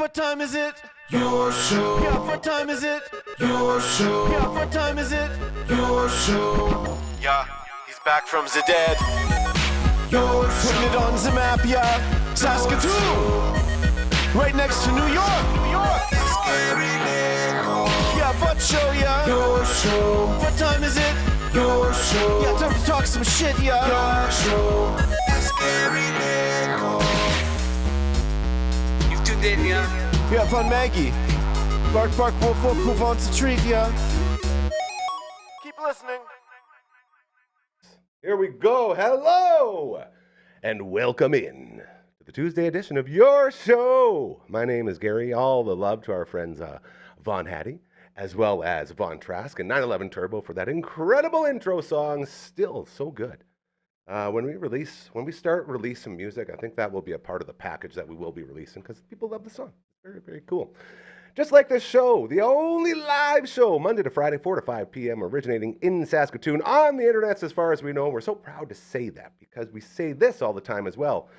What time is it? Your show. Yeah, what time is it? Your show. Yeah, what time is it? Your show. Yeah, he's back from the dead. Your show. Putting it on the map, yeah. Saskatoon. Right next to New York. New York. Yeah, what show, yeah. Your show. What time is it? Your show. Yeah, time to talk some shit, yeah. Your show. You've tuned in, yeah? Yeah, fun Maggie. Bark, bark, wolf, wolf, who wants a treat, yeah? Keep listening. Here we go. Hello, and welcome in to the Tuesday edition of Your Show. My name is Gary. All the love to our friends Von Hattie, as well as Von Trask and 911 Turbo for that incredible intro song. Still so good. When we start releasing music, I think that will be a part of the package that we will be releasing because people love the song. Very, very cool. Just like this show, the only live show, Monday to Friday, 4 to 5 p.m., originating in Saskatoon on the internet as far as we know. We're so proud to say that because we say this all the time as well.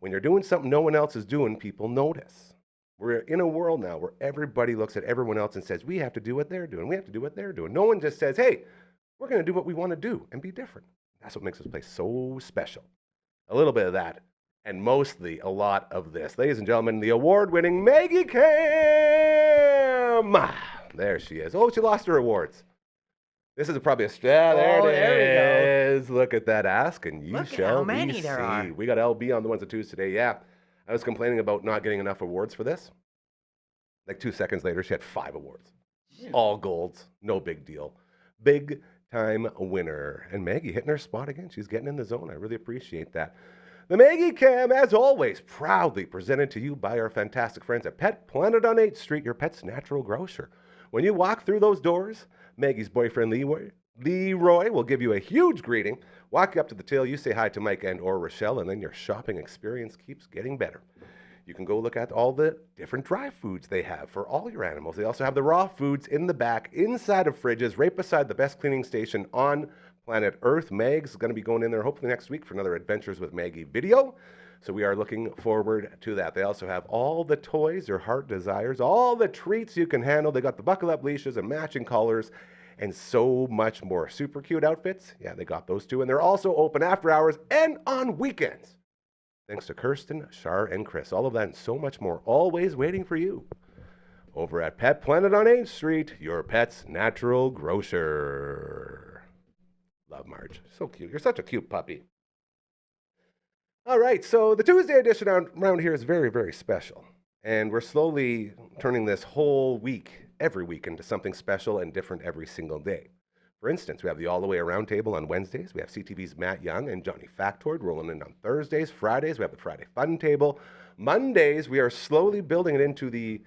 When you're doing something no one else is doing, people notice. We're in a world now where everybody looks at everyone else and says, we have to do what they're doing. We have to do what they're doing. No one just says, hey, we're going to do what we want to do and be different. That's what makes this place so special. A little bit of that, and mostly a lot of this. Ladies and gentlemen, the award-winning Maggie Cam. There she is. Oh, she lost her awards. This is probably a... Yeah, there it is. Look at that ask, and you Look shall how many be there are. see. We got LB on the ones and twos today. Yeah, I was complaining about not getting enough awards for this. Like 2 seconds later, she had 5 awards. All golds. No big deal. Big time winner. And Maggie hitting her spot again. She's getting in the zone. I really appreciate that. The Maggie Cam, as always, proudly presented to you by our fantastic friends at Pet Planet on 8th Street, your pet's natural grocer. When you walk through those doors, Maggie's boyfriend Leroy will give you a huge greeting. Walk up to the till, you say hi to Mike and or Rochelle, and then your shopping experience keeps getting better. You can go look at all the different dry foods they have for all your animals. They also have the raw foods in the back, inside of fridges, right beside the best cleaning station on planet Earth. Meg's going to be going in there hopefully next week for another Adventures with Maggie video. So we are looking forward to that. They also have all the toys your heart desires, all the treats you can handle. They got the buckle up leashes and matching collars and so much more. Super cute outfits. Yeah, they got those too. And they're also open after hours and on weekends. Thanks to Kirsten, Shar, and Chris. All of that and so much more, always waiting for you. Over at Pet Planet on 8th Street, your pet's natural grocer. Love Marge. So cute. You're such a cute puppy. All right, so the Tuesday edition around here is very, very special. And we're slowly turning this whole week, every week, into something special and different every single day. For instance, we have the All the Way Around table on Wednesdays. We have CTV's Matt Young and Johnny Factoid rolling in on Thursdays. Fridays, we have the Friday Fun table. Mondays, we are slowly building it into the,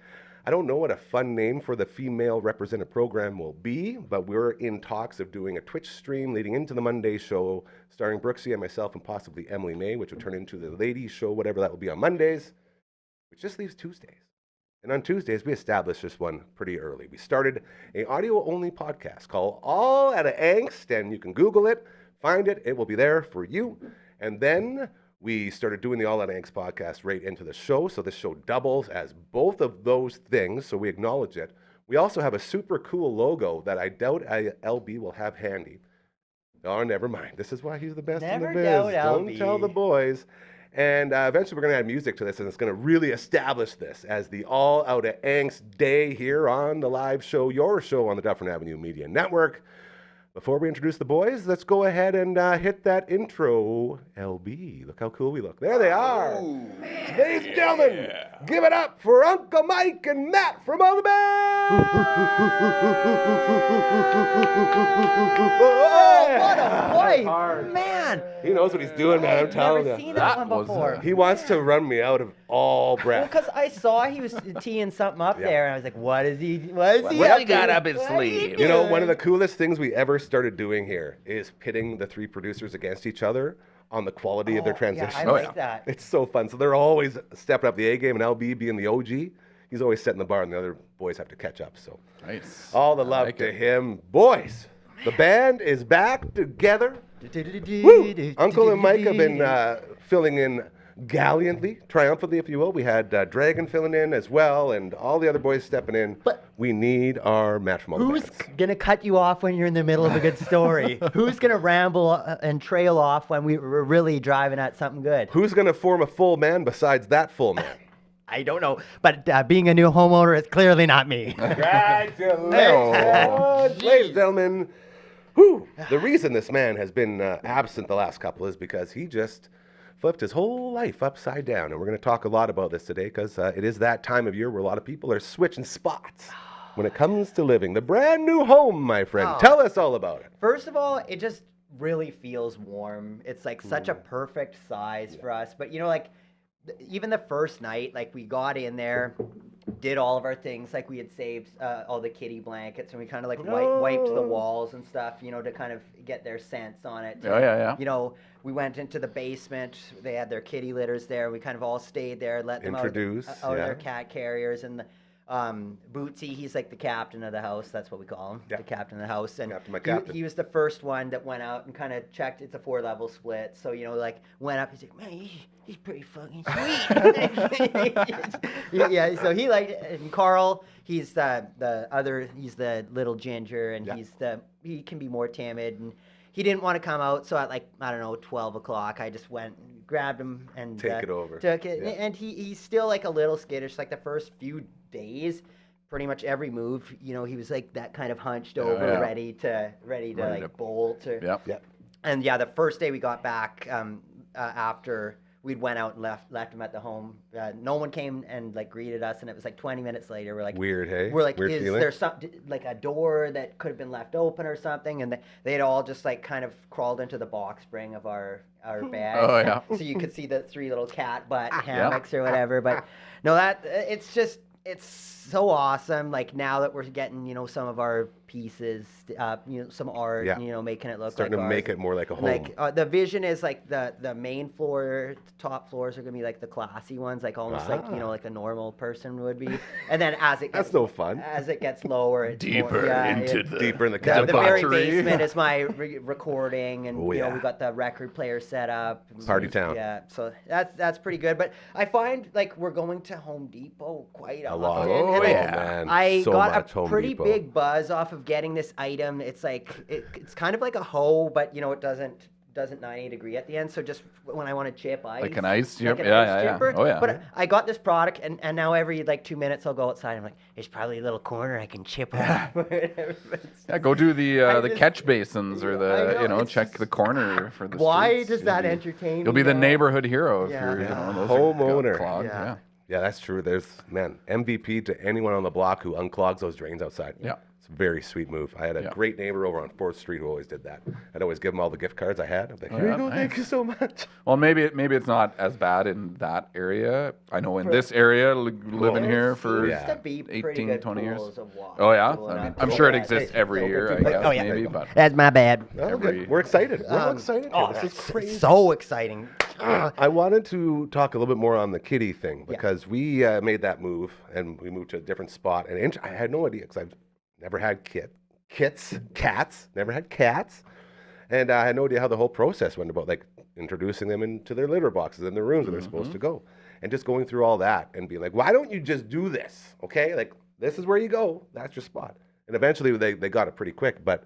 I don't know what a fun name for the female represented program will be, but we're in talks of doing a Twitch stream leading into the Monday show, starring Brooksy and myself and possibly Emily May, which will turn into the ladies show, whatever that will be on Mondays, which just leaves Tuesdays. And on Tuesdays, we established this one pretty early. We started an audio-only podcast called All Out of Angst, and you can Google it, find it. It will be there for you. And then we started doing the All Out of Angst podcast right into the show, so this show doubles as both of those things, so we acknowledge it. We also have a super cool logo that I doubt LB will have handy. Oh, never mind. This is why he's the best in the biz. Never doubt Don't LB. tell the boys. And eventually we're going to add music to this, and it's going to really establish this as the All Out of Angst day here on the live show, your show on the Dufferin Avenue Media Network. Before we introduce the boys, let's go ahead and hit that intro. LB, look how cool we look. There they are. Ladies and gentlemen, give it up for Uncle Mike and Matt from All the Band. Oh, what a voice, man! He knows what he's doing, man. I'm I've telling never you. seen that one before. He wants to run me out of all Well, breath. because I saw he was teeing something up Yeah. there, and I was like, "What is he? What is he? What up he got to? up his What sleeve? he You know, one doing?" of the coolest things we ever started doing here is pitting the 3 producers against each other on the quality of their transition. Yeah, I like that. It's so fun. So they're always stepping up the A game, and LB being the OG, he's always setting the bar, and the other boys have to catch up. So Nice. all the love like to it. him. Boys, the band is back together. Woo! Uncle and Mike have been filling in gallantly, triumphantly, if you will. We had Dragon filling in as well, and all the other boys stepping in. But we need our match from all the who's bands. gonna cut you off when you're in the middle of a good story? Who's gonna ramble and trail off when we're really driving at something good? Who's going to form a full man besides that full man? I don't know, but being a new homeowner is clearly not me. Congratulations, ladies and gentlemen. Whew. The reason this man has been absent the last couple is because he just flipped his whole life upside down. And we're going to talk a lot about this today because it is that time of year where a lot of people are switching spots when it comes to living the brand new home, my friend. Oh. Tell us all about it. First of all, it just really feels warm. It's like such a perfect size for us. But like even the first night, like we got in there, did all of our things, like we had saved all the kitty blankets, and we kind of like wiped the walls and stuff, to kind of get their scents on it. Yeah. We went into the basement. They had their kitty litters there. We kind of all stayed there, let them out of their cat carriers. And Bootsy, he's like the captain of the house. That's what we call him, the captain of the house. And captain. He was the first one that went out and kind of checked. It's a 4-level split. So, went up. He's like, man, he's pretty fucking sweet. Yeah, so he liked it. And Carl, he's he's the little ginger, and he can be more timid. And he didn't want to come out. So at 12 o'clock, I just went, grabbed him, and Take it over. Took it. Yeah. And he's still like a little skittish. Like the first few days, pretty much every move, he was like that kind of hunched over, ready to bolt. And the first day we got back, after we'd went out and left him at the home, no one came and greeted us, and it was 20 minutes later. We're like, weird, hey? We're like, weird is feeling? there some a door that could have been left open or something? And they'd all just kind of crawled into the box spring of our bed. Oh, yeah. So you could see the 3 little cat butt hammocks or whatever. But no, it's so awesome. Like now that we're getting, some of our pieces, some art, making it look starting to ours. make it more like a home. The vision is the main floor, top floors are gonna be the classy ones, almost like a normal person would be. And then as it gets That's no fun. As it gets lower, it's Deeper deeper in the the cabin. very debauchery. basement is my recording, and we yeah. got the record player set up. Party town. Yeah, so that's pretty good. But I find we're going to Home Depot quite A often. lot. Oh, and, yeah. man. I So got much a Home pretty Depot. big buzz off of getting this item. It's it's kind of like a hoe, but it doesn't 90 degree at the end. So just when I want to chip ice, Like an ice chip? an Yeah, ice yeah, yeah. chipper. Oh, yeah. But I got this product, and now every 2 minutes I'll go outside. I'm like, there's probably a little corner I can chip off. Yeah, go do the just- catch basins or I know, it's check just- the corner for the Why streets. does that entertain me? You'll be the now? neighborhood hero if Yeah. you're Yeah. those Homeowner. are clogged. Yeah. Yeah. Yeah, that's true. There's, MVP to anyone on the block who unclogs those drains outside. Yeah. It's a very sweet move. I had a great neighbor over on 4th Street who always did that. I'd always give him all the gift cards I had. I'm like, here you go, thank you so much. Well, maybe it's not as bad in that area. I know in this area, living here for Used to be pretty 18, good 20 years. pools of water Oh, yeah? going I mean, up I'm to sure it that. exists Hey, every year, I guess, Oh, yeah. maybe. But That's my bad. Oh, Every- good. We're excited. We're all excited. Oh, This is that's crazy. so exciting. I wanted to talk a little bit more on the kitty thing because we made that move and we moved to a different spot. And I had no idea because I've never had cats, never had cats. And I had no idea how the whole process went about, introducing them into their litter boxes in their rooms where they're supposed to go. And just going through all that and being like, why don't you just do this? Okay, this is where you go. That's your spot. And eventually they got it pretty quick. But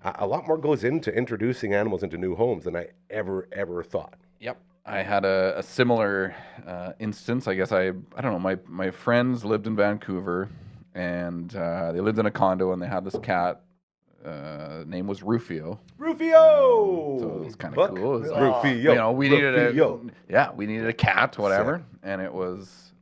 a lot more goes into introducing animals into new homes than I ever thought. Yep. I had a similar instance. I guess I don't know. My friends lived in Vancouver, and they lived in a condo, and they had this cat. Name was Rufio. Rufio! So it was kind of cool. It was Rufio. we needed a cat, whatever, and it was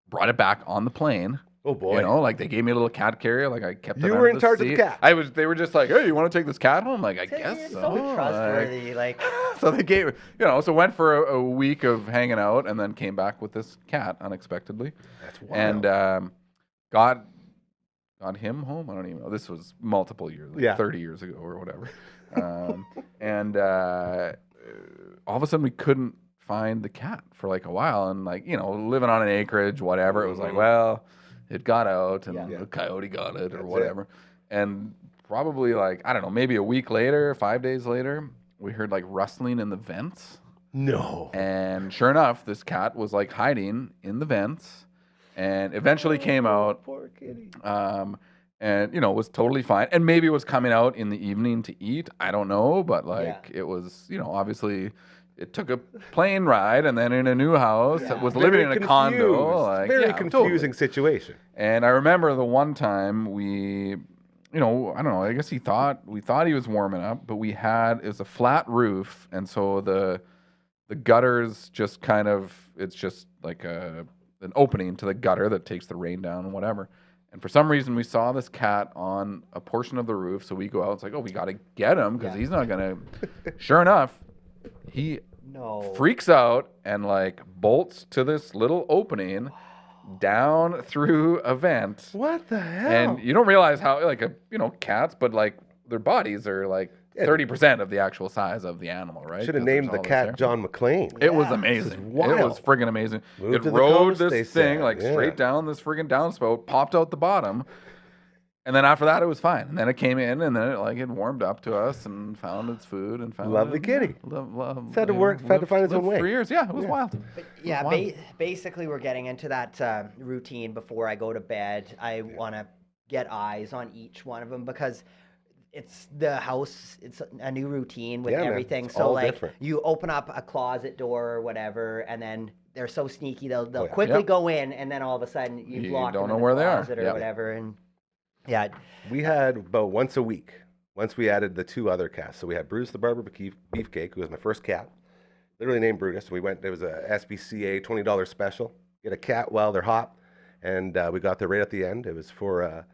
brought it back on the plane. Oh boy! They gave me a little cat carrier. I kept it. You under were in the charge of seat. the cat. They were just like, "Hey, you want to take this cat home?" I guess It's so. so trustworthy. So they gave, so went for a week of hanging out, and then came back with this cat unexpectedly. That's wild. And got him home. I don't even know. This was multiple years, 30 years ago or whatever. And all of a sudden we couldn't find the cat for a while, and living on an acreage, whatever. It was well, it got out, and the coyote got it or whatever. And probably I don't know, maybe a week later, 5 days later, we heard rustling in the vents. No. And sure enough, this cat was like hiding in the vents, and eventually came out. Poor kitty. And was totally fine. And maybe it was coming out in the evening to eat. I don't know, but it was, obviously it took a plane ride and then in a new house. It was living in a condo. Very confusing situation. And I remember the one time we, I don't know. I guess we thought he was warming up, but it was a flat roof, and so the gutters just it's just like an opening to the gutter that takes the rain down and whatever. And for some reason, we saw this cat on a portion of the roof, so we go out. It's like, oh, we got to get him because he's not gonna. Sure enough, he freaks out and bolts to this little opening down through a vent. What the hell? And you don't realize how cats, but their bodies are 30% of the actual size of the animal, right? Should have named the cat John McClane. It was amazing. It was friggin' amazing. It rode this thing straight down this friggin' downspout, popped out the bottom, and then after that it was fine. And then it came in, and then it warmed up to us and found its food and found lovely kitty. It's had to work, had to find its own way. 3 years, it was wild. But basically we're getting into that routine before I go to bed. I want to get eyes on each one of them because it's the house. It's a new routine with everything. So different. You open up a closet door or whatever, and then they're so sneaky they'll quickly go in, and then all of a sudden you've locked them in the closet or whatever. And we had about once a week. Once we added the 2 other cats, so we had Bruce the Barber Beefcake, who was my first cat, literally named Brutus. We went. There was a SPCA $20 special. Get a cat while they're hot, and we got there right at the end. It was for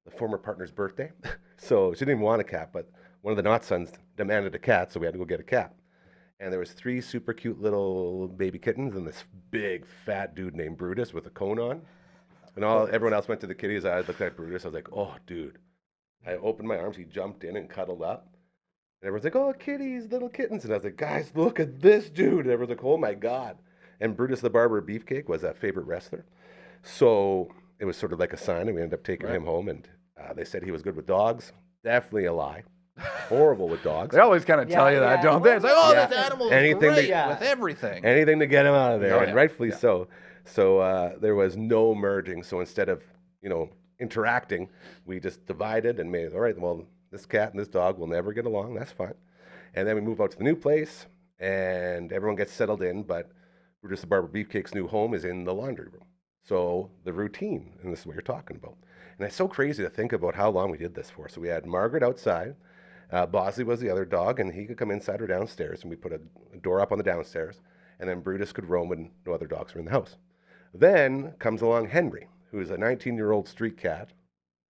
the former partner's birthday. So she didn't even want a cat, but one of the Knott sons demanded a cat, so we had to go get a cat. And there was 3 super cute little baby kittens and this big fat dude named Brutus with a cone on. And everyone else went to the kitties. I looked at Brutus. I was like, oh, dude. I opened my arms. He jumped in and cuddled up. And everyone's like, oh, kitties, little kittens. And I was like, guys, look at this dude. And everyone's like, oh, my God. And Brutus the Barber Beefcake was a favorite wrestler. So it was sort of like a sign, and we ended up taking him home. And they said he was good with dogs. Definitely a lie. Horrible with dogs. They always kind of tell you that, don't they? It's like, oh, this animal is great with everything. Anything to get him out of there, and rightfully so. So there was no merging. So instead of, interacting, we just divided and made, all right, well, this cat and this dog will never get along. That's fine. And then we move out to the new place, and everyone gets settled in, but Brutus the Barber Beefcake's new home is in the laundry room. So the routine, and this is what you're talking about. And it's so crazy to think about how long we did this for. So we had Margaret outside. Bosley was the other dog, and he could come inside or downstairs, and we put a door up on the downstairs, and then Brutus could roam when no other dogs were in the house. Then comes along Henry, who is a 19-year-old street cat,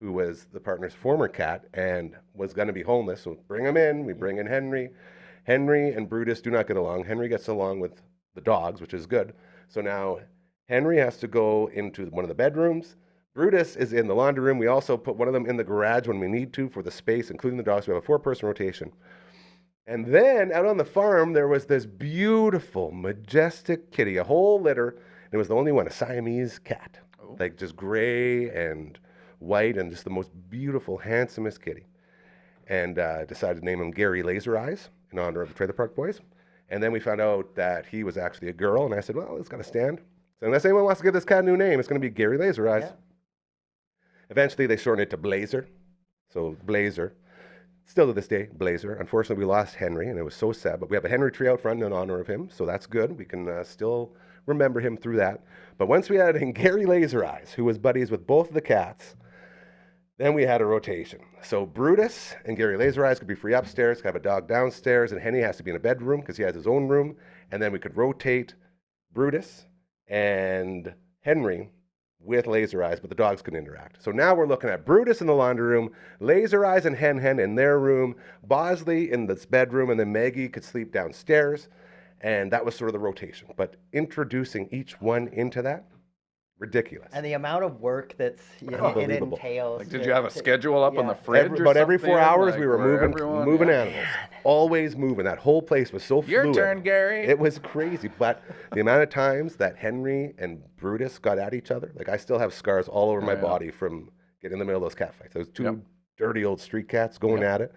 who was the partner's former cat and was going to be homeless. So bring him in. We bring in Henry. Henry and Brutus do not get along. Henry gets along with the dogs, which is good. So now Henry has to go into one of the bedrooms. Brutus is in the laundry room. We also put one of them in the garage when we need to for the space, including the dogs. We have a 4-person rotation. And then out on the farm, there was this beautiful, majestic kitty, a whole litter. And it was the only one, a Siamese cat, like just gray and white and just the most beautiful, handsomest kitty. And decided to name him Gary Laser Eyes in honor of the Trailer Park Boys. And then we found out that he was actually a girl. And I said, well, it's got to stand. So unless anyone wants to give this cat a new name, it's going to be Gary Laser Eyes. Yeah. Eventually, they shortened it to Blazer. So Blazer. Still to this day, Blazer. Unfortunately, we lost Henry, and it was so sad. But we have a Henry tree out front in honor of him, so that's good. We can still remember him through that. But once we added in Gary Laser Eyes, who was buddies with both of the cats, then we had a rotation. So Brutus and Gary Laser Eyes could be free upstairs, could have a dog downstairs, and Henry has to be in a bedroom because he has his own room. And then we could rotate Brutus and Henry with Laser Eyes, but the dogs can interact. So now we're looking at Brutus in the laundry room, Laser Eyes and Hen Hen in their room, Bosley in this bedroom, and then Maggie could sleep downstairs. And that was sort of the rotation. But introducing each one into that, ridiculous. And the amount of work that's it entails. Like, did you have a schedule up on the fridge? About every 4 hours, we were moving animals. Always moving. That whole place was so fluid. Your turn, Gary. It was crazy. But the amount of times that Henry and Brutus got at each other, like I still have scars all over my body from getting in the middle of those cat fights. Those two dirty old street cats going at it.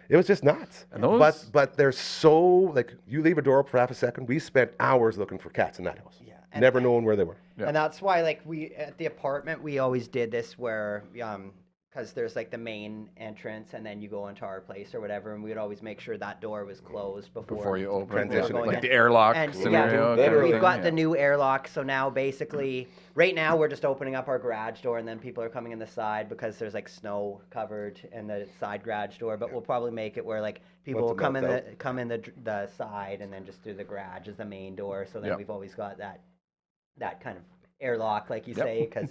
It was just nuts. And those... But they're so, like, you leave a door open for half a second. We spent hours looking for cats in that house. Yeah. Never knowing where they were. Yeah. And that's why, like, we, at the apartment, we always did this where, because there's, like, the main entrance, and then you go into our place or whatever, and we'd always make sure that door was closed before you open it. Like the airlock scenario. Yeah, we've got the new airlock, so now basically, right now we're just opening up our garage door, and then people are coming in the side because there's, like, snow covered in the side garage door, but we'll probably make it where, like, people will come in the side and then just through the garage as the main door, so then we've always got that kind of airlock, like you say, because...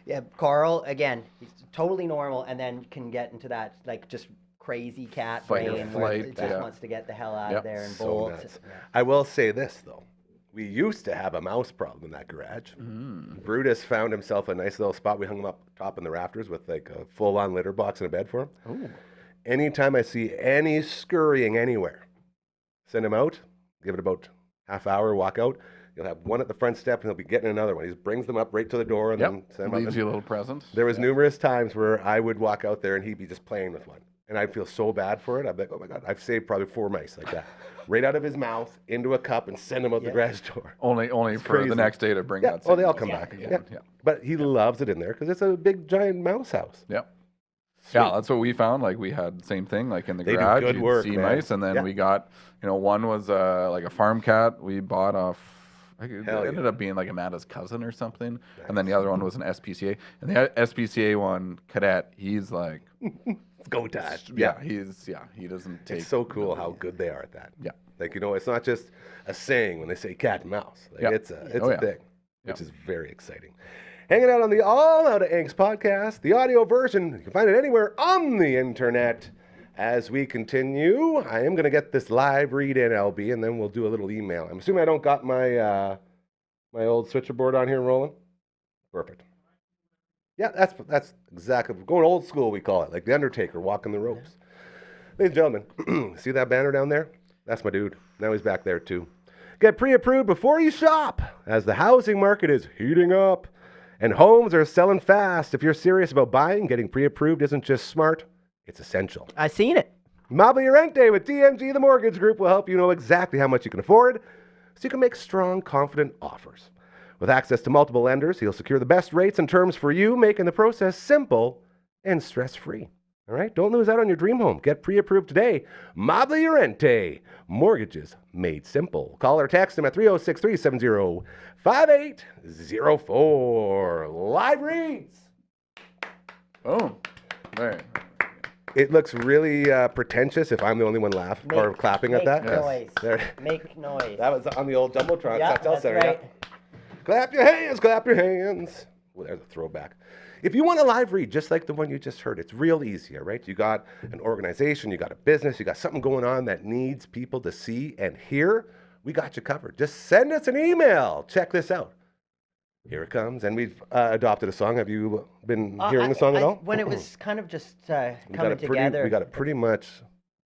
Yeah, Carl, again, he's totally normal and then can get into that, like, just crazy cat brain where he just wants to get the hell out of there and bolt. Yeah. I will say this, though. We used to have a mouse problem in that garage. Brutus found himself a nice little spot. We hung him up top in the rafters with, like, a full-on litter box and a bed for him. Ooh. Anytime I see any scurrying anywhere, send him out, give it about half hour, walk out. You'll have one at the front step, and he'll be getting another one. He brings them up right to the door, and then send them leaves you a little present. There was numerous times where I would walk out there, and he'd be just playing with one. And I'd feel so bad for it. I'd be like, oh, my God. I've saved probably 4 mice like that. Right out of his mouth, into a cup, and send them out the garage door. Only for crazy. The next day to bring that. Oh, they all come back again. Yeah. But he loves it in there because it's a big, giant mouse house. Yeah. Sweet. Yeah, that's what we found. Like, we had the same thing, like in the garage. Do good work, sea mice, and then we got, one was like a farm cat. We bought off. It ended up being like Amanda's cousin or something. Nice. And then the other one was an SPCA. And the SPCA one, Cadet, he's like... Go Dad. Yeah, he doesn't take... It's so cool how good they are at that. Yeah. Like, it's not just a saying when they say cat and mouse. Like, it's a thing, which is very exciting. Hanging out on the All Out of Angst podcast, the audio version. You can find it anywhere on the internet. As we continue, I am going to get this live read in, LB, and then we'll do a little email. I'm assuming I don't got my my old switcherboard on here rolling. Perfect. Yeah, that's exactly, going old school, we call it, like the Undertaker walking the ropes. Ladies and gentlemen, see that banner down there? That's my dude. Now he's back there too. Get pre-approved before you shop, as the housing market is heating up, and homes are selling fast. If you're serious about buying, getting pre-approved isn't just smart. It's essential. I seen it. Mobile Your Rent Day with DMG, the mortgage group, will help you know exactly how much you can afford so you can make strong, confident offers. With access to multiple lenders, he'll secure the best rates and terms for you, making the process simple and stress-free. All right? Don't lose out on your dream home. Get pre-approved today. Mobile Your Rent Day. Mortgages made simple. Call or text him at 306-370-5804. Live reads. Boom. Right. It looks really pretentious if I'm the only one laughing or clapping at that. Make noise. That was on the old Jumbotron. Yeah, that's right. Clap your hands, clap your hands. Well, there's a throwback. If you want a live read, just like the one you just heard, it's real easy, all right? You got an organization, you got a business, you got something going on that needs people to see and hear, we got you covered. Just send us an email. Check this out. Here it comes, and we've adopted a song. Have you been hearing the song at all? When it was kind of just coming together. We got it pretty much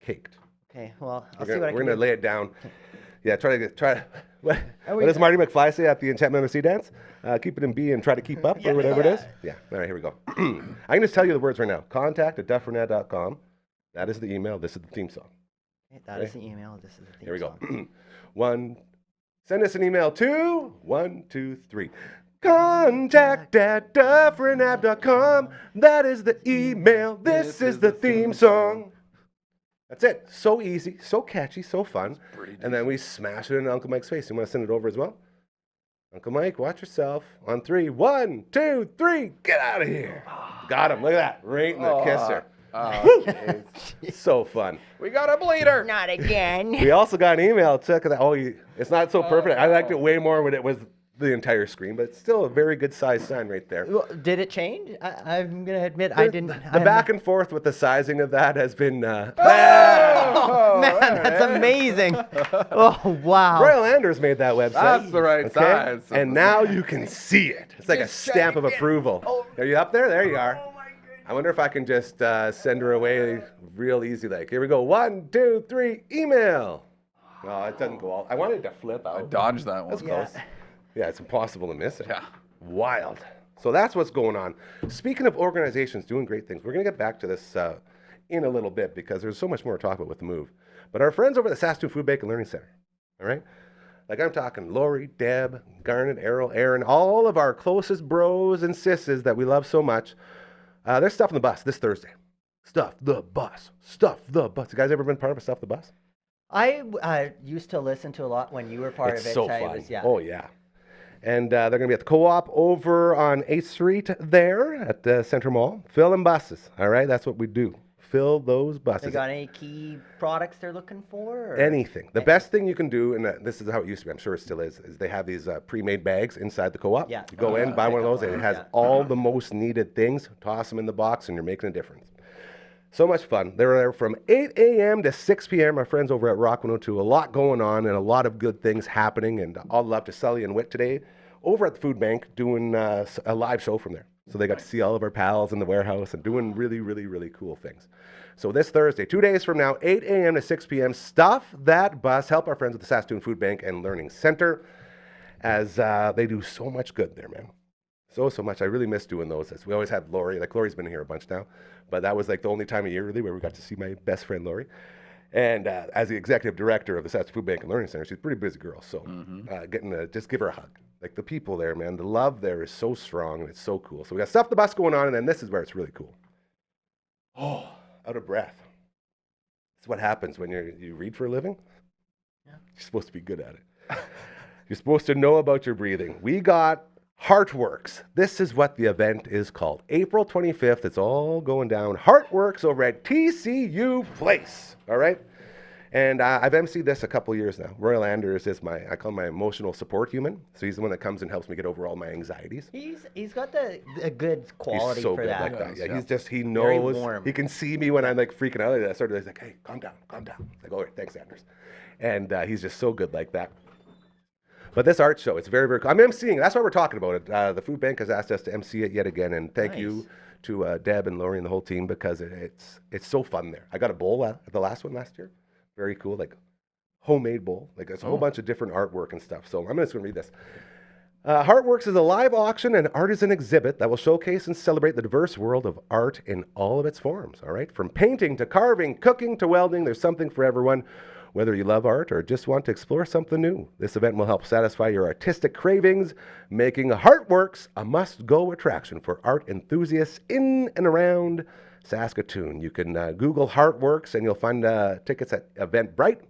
caked. Okay, well, I'll see what I can do. We're going to lay it down. Yeah, try to. What does Marty McFly say at the Enchantment of Sea Dance? Keep it in B and try to keep up, or whatever it is. Yeah, all right, here we go. I can just tell you the words right now. contact@dufferin.com. That is the email. This is the theme song. That is the email. This is the theme Here we go. song. Send us an email to 1, 2, 3. Contact@dufferinav.com. That is the email. This is the theme song. That's it. So easy, so catchy, so fun. And then we smash it in Uncle Mike's face. You want to send it over as well? Uncle Mike, watch yourself. On 3. 1, 2, 3. Get out of here. Got him. Look at that. Right in the kisser. So fun. We got a bleeder. Not again. We also got an email. Check that. It's not so perfect. I liked it way more when it was the entire screen, but it's still a very good size sign right there. Well, did it change? I'm going to admit I didn't. The back and forth with the sizing of that has been... man, that's amazing. Oh, wow. Royal Anders made that website. That's the right size. And now you can see it. It's like a stamp of approval. Are you up there? There you are. Oh, my goodness. I wonder if I can just send her away real easy. Like, here we go. 1, 2, 3, email. Oh, it doesn't go all... I wanted to flip out. I dodged that one. That's close. Yeah, it's impossible to miss it. Yeah. Wild. So that's what's going on. Speaking of organizations doing great things, we're going to get back to this in a little bit because there's so much more to talk about with the move. But our friends over at the Saskatoon Food Bank and Learning Center, all right? Like I'm talking Lori, Deb, Garnet, Errol, Aaron, all of our closest bros and sisses that we love so much. There's Stuff in the Bus this Thursday. Stuff the Bus. Stuff the Bus. You guys ever been part of a Stuff the Bus? I used to listen to a lot when you were part of it. It's so fun. Yeah. Oh, yeah. And they're going to be at the Co-op over on 8th Street there at the Centre Mall. Filling buses, all right? That's what we do. Fill those buses. They got any key products they're looking for? Or? Anything. The best thing you can do, and this is how it used to be, I'm sure it still is they have these pre-made bags inside the Co-op. Yeah. You go in, buy one of those, and it has all the most needed things. Toss them in the box, and you're making a difference. So much fun. They're there from 8 a.m. to 6 p.m. Our friends over at Rock 102. A lot going on and a lot of good things happening. And all love to Sully and Whit today over at the food bank doing a live show from there. So they got to see all of our pals in the warehouse and doing really, really, really cool things. So this Thursday, 2 days from now, 8 a.m. to 6 p.m., Stuff That Bus. Help our friends at the Saskatoon Food Bank and Learning Center as they do so much good there, man. So much. I really miss doing those. We always have Lori. Like, Lori's been here a bunch now. But that was like the only time of year, really, where we got to see my best friend, Lori. And as the executive director of the Saskatoon Food Bank and Learning Center, she's a pretty busy girl. So getting to just give her a hug. Like, the people there, man, the love there is so strong and it's so cool. So we got Stuff the Bus going on, and then this is where it's really cool. Oh, out of breath. It's what happens when you read for a living. Yeah. You're supposed to be good at it. You're supposed to know about your breathing. We got Heartworks. This is what the event is called. April 25th, it's all going down. Heartworks over at TCU Place. All right? And I've emceed this a couple years now. Royal Anders is I call him my emotional support human. So he's the one that comes and helps me get over all my anxieties. He's got a good quality he's so for good that. like that. Yeah, yeah. He knows. Very warm. He can see me when I'm like freaking out. I started like, hey, calm down. Like, all right, thanks, Anders. And he's just so good like that. But this art show, it's very, very cool. I'm emceeing. That's why we're talking about it. The food bank has asked us to MC it yet again, and thank you to Deb and Lori and the whole team because it's so fun there. I got a bowl at the last one last year. Very cool, like homemade bowl. Like there's a whole bunch of different artwork and stuff. So I'm just going to read this. Heartworks is a live auction and artisan exhibit that will showcase and celebrate the diverse world of art in all of its forms. All right, from painting to carving, cooking to welding, there's something for everyone. Whether you love art or just want to explore something new, this event will help satisfy your artistic cravings, making Heartworks a must-go attraction for art enthusiasts in and around Saskatoon. You can Google Heartworks and you'll find tickets at Eventbrite,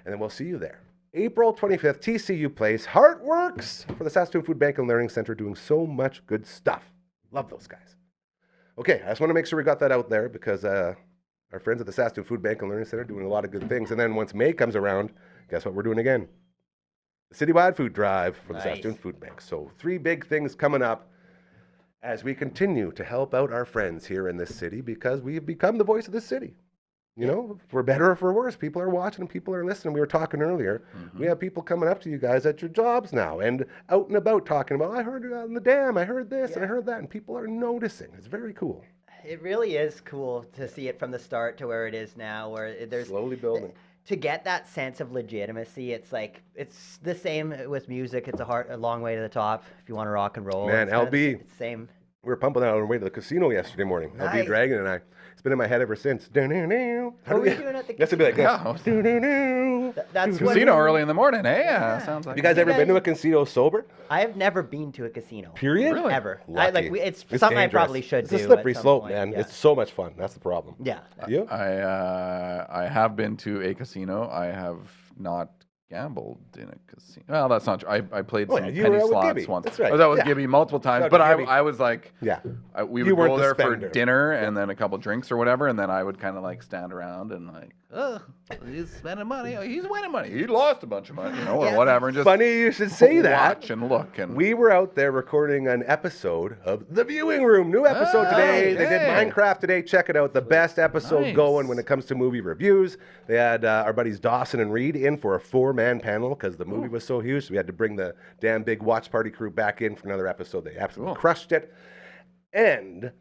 and then we'll see you there. April 25th, TCU Place, Heartworks for the Saskatoon Food Bank and Learning Center, doing so much good stuff. Love those guys. Okay, I just want to make sure we got that out there because our friends at the Saskatoon Food Bank and Learning Center are doing a lot of good things. And then once May comes around, guess what we're doing again? The citywide food drive for the Saskatoon Food Bank. So 3 big things coming up as we continue to help out our friends here in this city because we've become the voice of this city. You know, for better or for worse, people are watching and people are listening. We were talking earlier. We have people coming up to you guys at your jobs now and out and about talking about, I heard it on the dam, I heard this and I heard that. And people are noticing. It's very cool. It really is cool to see it from the start to where it is now, where there's slowly building. To get that sense of legitimacy, it's like it's the same with music. It's a long way to the top if you want to rock and roll. Man, LB, it's same. We were pumping that on our way to the casino yesterday morning. LB Dragon and I. It's been in my head ever since. What were you doing at the casino? That's to be like this. That's casino early in the morning. Hey, sounds like. You guys ever been to a casino sober? I have never been to a casino. Period? Really? Ever. It's something dangerous. I probably should do. It's a slippery slope, point. man. Yeah. It's so much fun. That's the problem. Yeah. You? I have been to a casino. I have not gambled in a casino. Well, that's not true. I played some penny slots once. That's right. I was out with Gibby multiple times, but I was like, we would go there for dinner and then a couple drinks or whatever, and then I would kind of like stand around and like, oh, he's spending money. Oh, he's winning money. He lost a bunch of money, or whatever. And just funny you should say that. Watch and look. And we were out there recording an episode of The Viewing Room. New episode today. They did Minecraft today. Check it out. The best episode going when it comes to movie reviews. They had our buddies Dawson and Reed in for a 4-man panel because the movie was so huge. So we had to bring the damn big watch party crew back in for another episode. They absolutely crushed it. And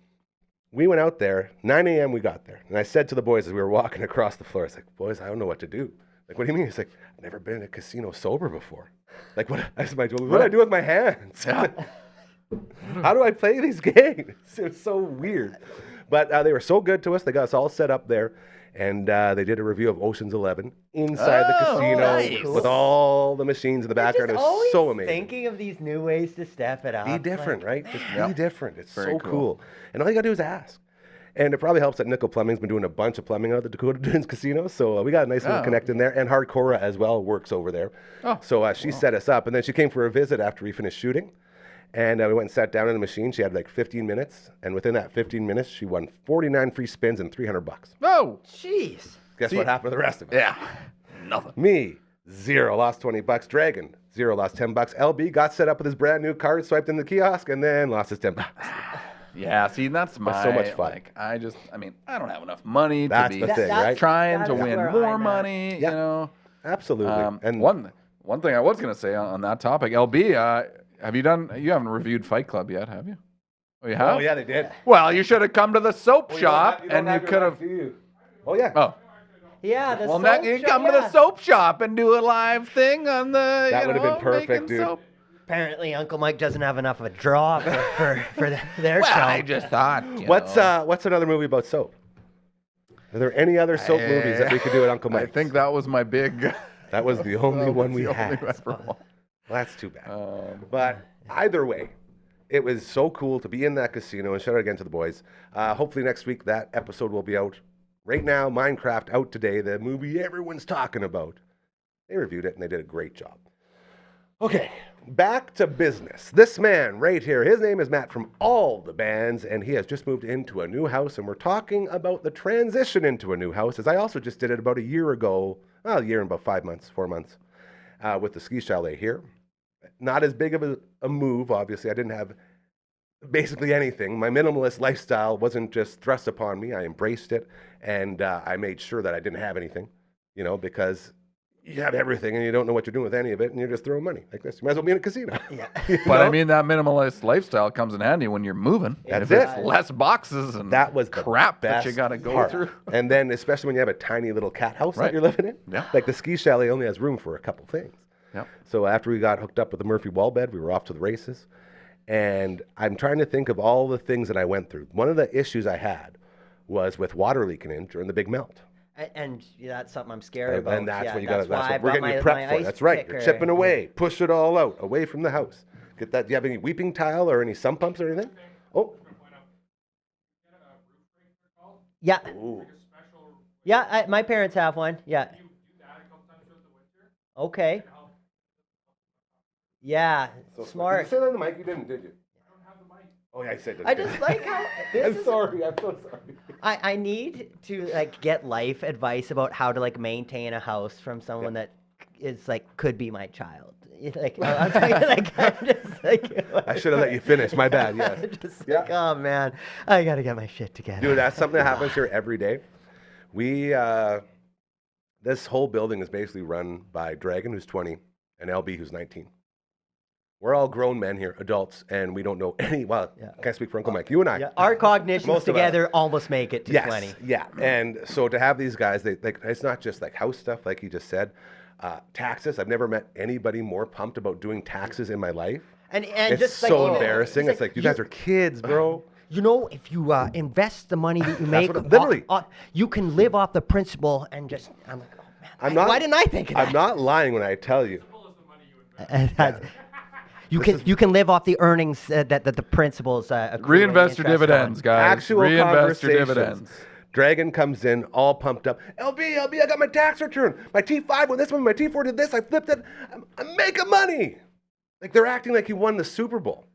we went out there, 9 a.m. we got there. And I said to the boys as we were walking across the floor, I was like, boys, I don't know what to do. Like, what do you mean? He's like, I've never been in a casino sober before. Like, what? I said, what do I do with my hands? How do I play these games? It was so weird. But they were so good to us. They got us all set up there. And they did a review of Ocean's 11 inside the casino nice. with all the machines in the background. It was so amazing. Thinking of these new ways to step it up. Be different, right? Just be different. It's Very so cool. cool. And all you got to do is ask. And it probably helps that Nickel Plumbing's been doing a bunch of plumbing out at the Dakota Dunes Casino. So we got a nice little connect in there. And Hardcora as well works over there. Oh, so she set us up. And then she came for a visit after we finished shooting. And we went and sat down in the machine. She had like 15 minutes. And within that 15 minutes, she won 49 free spins and $300. Oh, jeez. Guess what happened to the rest of us? yeah. Nothing. Me, 0, lost $20. Dragon, 0, lost $10. LB got set up with his brand new card, swiped in the kiosk, and then lost his $10. Yeah, see, that's my so much fun. Like, I don't have enough money That's to the be thing, right? trying that to is win where more I'm at. money. You know, Absolutely. and one thing I was gonna say on that topic, LB, you haven't reviewed Fight Club yet, have you? Oh, you have? Oh, yeah, they did. Well, you should have come to the soap shop, and you could have. Oh, yeah. Oh. Yeah, the Well, soap now you show, come to the soap shop and do a live thing on the. That would have been perfect, making dude. soap. Apparently, Uncle Mike doesn't have enough of a draw for their Well, show. I just thought. What's another movie about soap? Are there any other soap movies that we could do at Uncle Mike's? I think that was my big. that was the only one we the had. only one. Well, that's too bad. But either way, it was so cool to be in that casino, and shout out again to the boys. Hopefully next week that episode will be out. Right now, Minecraft out today, the movie everyone's talking about. They reviewed it, and they did a great job. Okay, back to business. This man right here, his name is Matt from all the bands, and he has just moved into a new house, and we're talking about the transition into a new house, as I also just did it about a year ago, a year and about 4 months, with the ski chalet here. Not as big of a move, obviously. I didn't have basically anything. My minimalist lifestyle wasn't just thrust upon me. I embraced it, and I made sure that I didn't have anything, because you have everything and you don't know what you're doing with any of it, and you're just throwing money like this. You might as well be in a casino. Yeah. But I mean, that minimalist lifestyle comes in handy when you're moving. That's if it's it. less boxes and That was the crap that best you got to go part. through. And then, especially when you have a tiny little cat house that Right. you're living in, Yeah. like the ski chalet only has room for a couple things. Yeah. So after we got hooked up with the Murphy wall bed, we were off to the races. And I'm trying to think of all the things that I went through. One of the issues I had was with water leaking in during the big melt. And that's something I'm scared about. And that's what you that's got. That's why what we're I've got getting you my prepped for. ice That's right. picker. You're chipping away. Push it all out, away from the house. Get that. Do you have any weeping tile or any sump pumps or anything? Oh. Yeah. Ooh. Yeah, my parents have one. Yeah. Okay. Yeah, smart. Did you say that on the mic? You didn't, did you? I don't have the mic. Oh yeah, I said that. I just like how I'm sorry. I'm so sorry. I need to get life advice about how to maintain a house from someone that is could be my child. I'm talking I'm just I should have let you finish. My bad. Yes. just oh man, I gotta get my shit together. Dude, that's something that happens here every day. We this whole building is basically run by Dragon, who's 20, and LB, who's 19. We're all grown men here, adults, and we don't know any. Well, can't speak for Uncle Mike. You and I. Yeah, our cognitions Most of us. together almost make it to 20. Yeah, and so to have these guys, they it's not just house stuff, like he just said. Taxes. I've never met anybody more pumped about doing taxes in my life. And It's just so embarrassing. It's you guys are kids, bro. You know, if you invest the money that you make, literally. you can live off the principal and just. I'm like, oh man, why didn't I think of that? I'm not lying when I tell you. You can live off the earnings that the principals Reinvest your dividends, guys. Actual Reinvest your conversations. dividends. Dragon comes in all pumped up. LB, I got my tax return. My T5 with this one, my T4 did this. I flipped it. I'm making money. They're acting like he won the Super Bowl.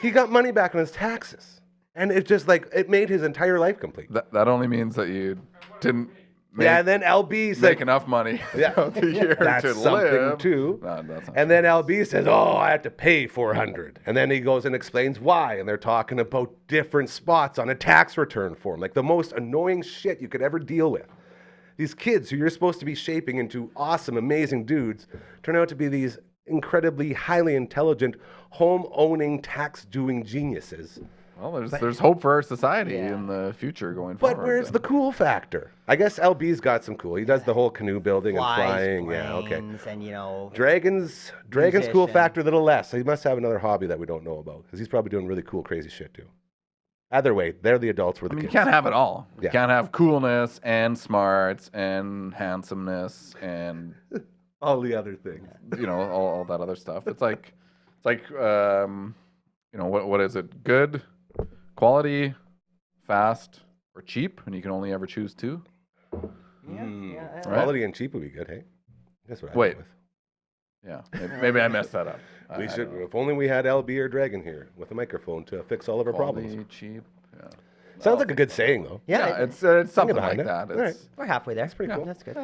He got money back on his taxes. And it just it made his entire life complete. That only means that you didn't and then LB's make enough money throughout the year that's to something live. too. No, that's not And then LB says, "Oh, I have to pay $400." And then he goes and explains why. And they're talking about different spots on a tax return form, the most annoying shit you could ever deal with. These kids who you're supposed to be shaping into awesome, amazing dudes turn out to be these incredibly highly intelligent, home-owning, tax-doing geniuses. Well, there's hope for our society in the future going forward. But where's the cool factor? I guess LB's got some cool. He does the whole canoe building and flying. Yeah, okay. And Dragon's cool factor a little less. He must have another hobby that we don't know about because he's probably doing really cool, crazy shit too. Either way, they're the adults. We're the kids. You can't have it all. Yeah. You can't have coolness and smarts and handsomeness and all the other things. All that other stuff. It's like what is it? Good, quality, fast, or cheap, and you can only ever choose two. Yeah. Quality and cheap would be good, hey? That's what I Wait. with. Yeah, maybe I messed that up. We should. If only we had LB or Dragon here with a microphone to fix all of our Quality, problems. cheap. Yeah. Sounds like a good saying, though. Yeah, it's something like that. We're halfway there. That's pretty cool. That's good.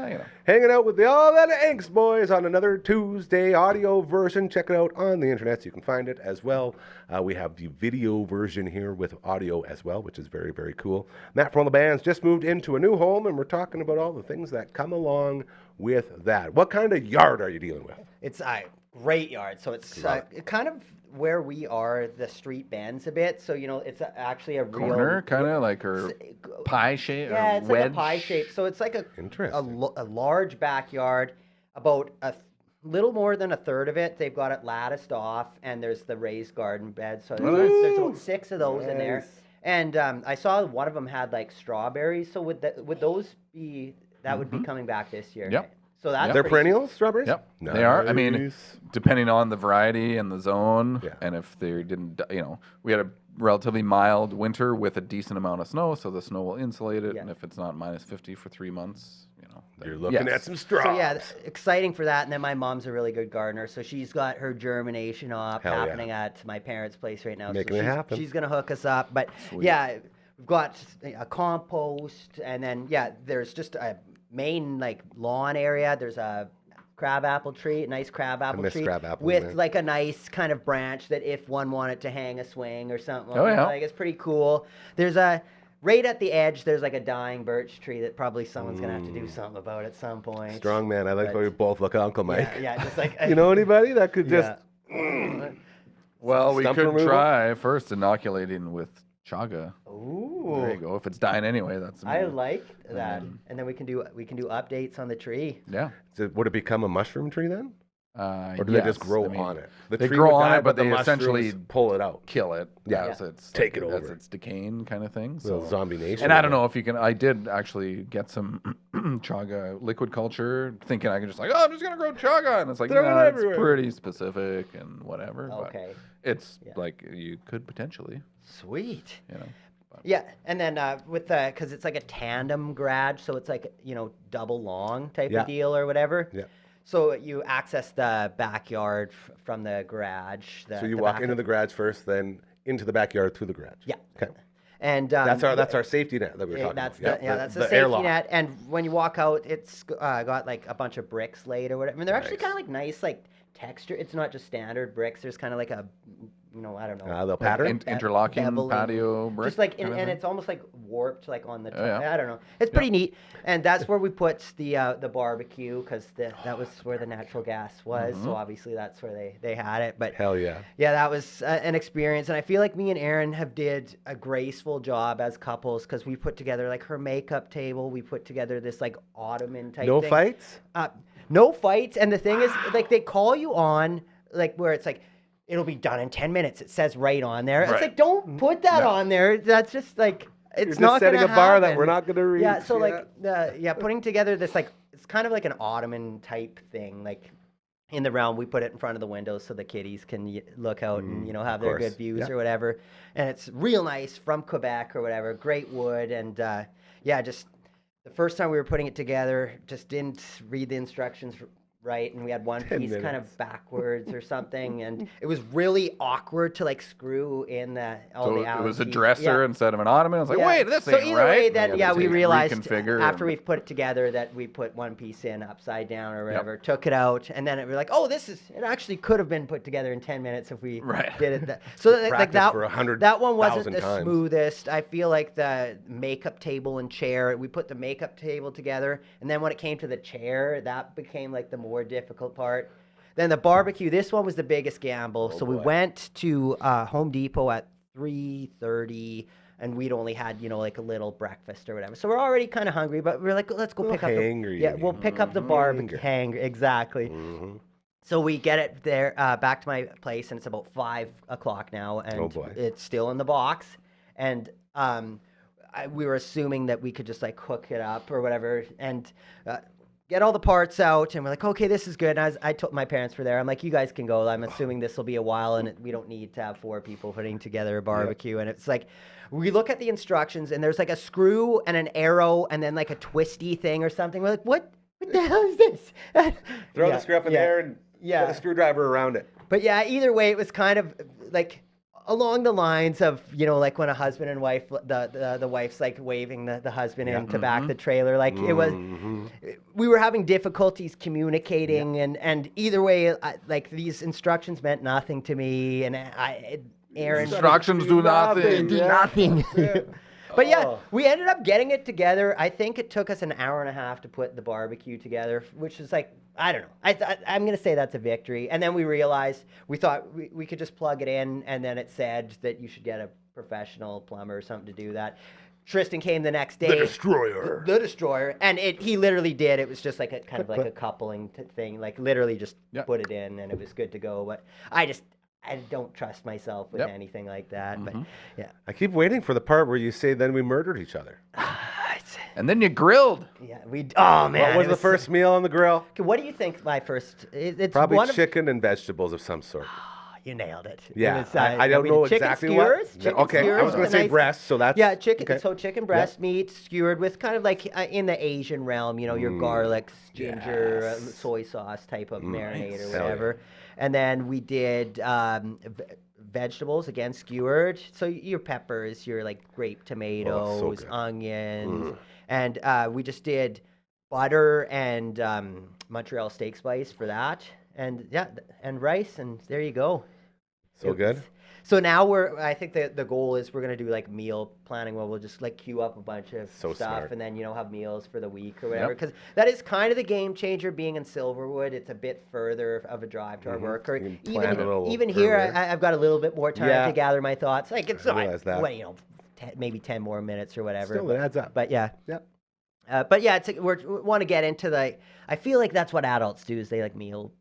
Hanging out with the All That Angst boys on another Tuesday audio version. Check it out on the internet so you can find it as well. We have the video version here with audio as well, which is very, very cool. Matt from all the bands just moved into a new home, and we're talking about all the things that come along with that. What kind of yard are you dealing with? It's a great yard. So it's kind of where we are, the street bends a bit. So, it's actually a real... Corner, kind of like her pie shape? Yeah, it's like wedge. a pie shape. So it's like a large backyard. About a little more than a third of it, they've got it latticed off, and there's the raised garden bed. So there's about 6 of those in there. And I saw one of them had like strawberries. So would those be... That would be coming back this year. Yep. So that's they're perennials, strawberries? Yep, nice. They are. I mean, depending on the variety and the zone, and if they didn't, we had a relatively mild winter with a decent amount of snow, so the snow will insulate it. And if it's not minus 50 for 3 months, you're looking at some straws. So yeah, exciting for that. And then my mom's a really good gardener, so she's got her germination happening at my parents' place right now. Making it happen. She's gonna hook us up. But yeah, we've got a compost, and then there's just a main lawn area. There's a crabapple tree, nice crabapple tree with like a nice kind of branch that if one wanted to hang a swing or something, it's pretty cool. There's right at the edge, there's like a dying birch tree that probably someone's gonna have to do something about at some point. Strong man. I like how we both look at Uncle Mike. Yeah, just like you know anybody that could just. Well, we could try first inoculating with chaga. Ooh. There you go. If it's dying anyway, that's. I like that. And then we can do updates on the tree. Yeah. So would it become a mushroom tree then? Or do they just grow on it? They grow on it, but they essentially pull it out, kill it. Yeah, it's take it over. As it's decaying, kind of thing. So zombie nation. And I don't know if you can. I did actually get some chaga liquid culture, thinking I could just I'm just gonna grow chaga, and it's like it's pretty specific and whatever. Okay. But it's like you could potentially. Sweet. But. Yeah, and then with because it's like a tandem garage, so it's like double long type of deal or whatever. Yeah. So you access the backyard from the garage. So you walk into the garage first, then into the backyard through the garage. Yeah. Okay. And that's our safety net that we were talking about. That's the safety airlock net. And when you walk out, it's got like a bunch of bricks laid or whatever. I mean, they're actually kind of like nice, like texture. It's not just standard bricks. There's kind of like a, I don't know. The pattern? Interlocking patio brick. Just like, and it's almost like warped like on the top. I don't know. It's pretty neat. And that's where we put the barbecue, because that was where the natural gas was. So obviously that's where they had it. But hell yeah. Yeah, that was an experience. And I feel like me and Erin did a graceful job as couples, because we put together like her makeup table. We put together this like ottoman type thing. No fights? No fights. And the thing is, like, they call you on, like, where it's like, it'll be done in 10 minutes. It says right on there. Right. It's like, don't put that on there. That's just like, it's You're not going to setting a bar that we're not going to reach. Yeah, so like, putting together this, like, it's kind of like an ottoman type thing. Like, in the round, we put it in front of the windows so the kiddies can look out and, have their good views or whatever. And it's real nice, from Quebec or whatever. Great wood. And just the first time we were putting it together, just didn't read the instructions right, and we had one piece kind of backwards or something, and it was really awkward to like screw in all the Allen it was a keys. dresser instead of an ottoman. I was like, wait, this ain't either right. Way, then we realized after we we've put it together that we put one piece in upside down or whatever, took it out, and then it was like, it actually could have been put together in 10 minutes if we did it. So like that one wasn't the smoothest. I feel like the makeup table and chair, we put the makeup table together, and then when it came to the chair, that became like the more difficult part. Then the barbecue, this one was the biggest gamble. We went to Home Depot at 3:30, and we'd only had like a little breakfast or whatever. So we're already kind of hungry, but we're like, let's go pick up. We'll pick up the barbecue. Exactly. Mm-hmm. So we get it there back to my place, and it's about 5 o'clock now, and it's still in the box. and we were assuming that we could just like hook it up or whatever, and get all the parts out, and we're like, okay, this is good. And I told my parents were there. I'm like, you guys can go. I'm assuming this will be a while, and we don't need to have 4 people putting together a barbecue. And it's like, we look at the instructions, and there's like a screw and an arrow, and then like a twisty thing or something. We're like, what the hell is this? Throw the screw up in there and put a screwdriver around it. But yeah, either way, it was kind of like along the lines of, like when a husband and wife, the wife's like waving the husband in to back the trailer. Like it was, we were having difficulties communicating, and either way, like these instructions meant nothing to me, and Aaron. Instructions do nothing. Do nothing. But yeah, we ended up getting it together. I think it took us an hour and a half to put the barbecue together, which is like, I don't know. I'm going to say that's a victory. And then we realized, we thought we could just plug it in, and then it said that you should get a professional plumber or something to do that. Tristan came the next day. The Destroyer. The Destroyer. And he literally did. It was just like a kind of like a coupling thing. Like literally just put it in, and it was good to go. But I don't trust myself with anything like that. But yeah. I keep waiting for the part where you say, then we murdered each other. And then you grilled. Yeah, oh man. What was the first meal on the grill? Okay, what do you think my first? It's probably chicken and vegetables of some sort. You nailed it. Yeah, it was, I don't know exactly what. Okay, I was going to say breast, so that's chicken. Okay. So chicken breast meat skewered with kind of like in the Asian realm, your garlic, ginger, soy sauce type of marinade or whatever. And then we did vegetables, again, skewered. So your peppers, your like grape tomatoes, onions. And we just did butter and Montreal steak spice for that. And and rice, and there you go. So good. So now I think the goal is we're going to do like meal planning where we'll just like queue up a bunch of stuff smart. And then, have meals for the week or whatever. Because that is kind of the game changer being in Silverwood. It's a bit further of a drive to our work. Or even here, I've got a little bit more time to gather my thoughts. Like it's maybe 10 more minutes or whatever. Still, it adds up. But yeah. Yep. But yeah, we want to get into I feel like that's what adults do is they like meal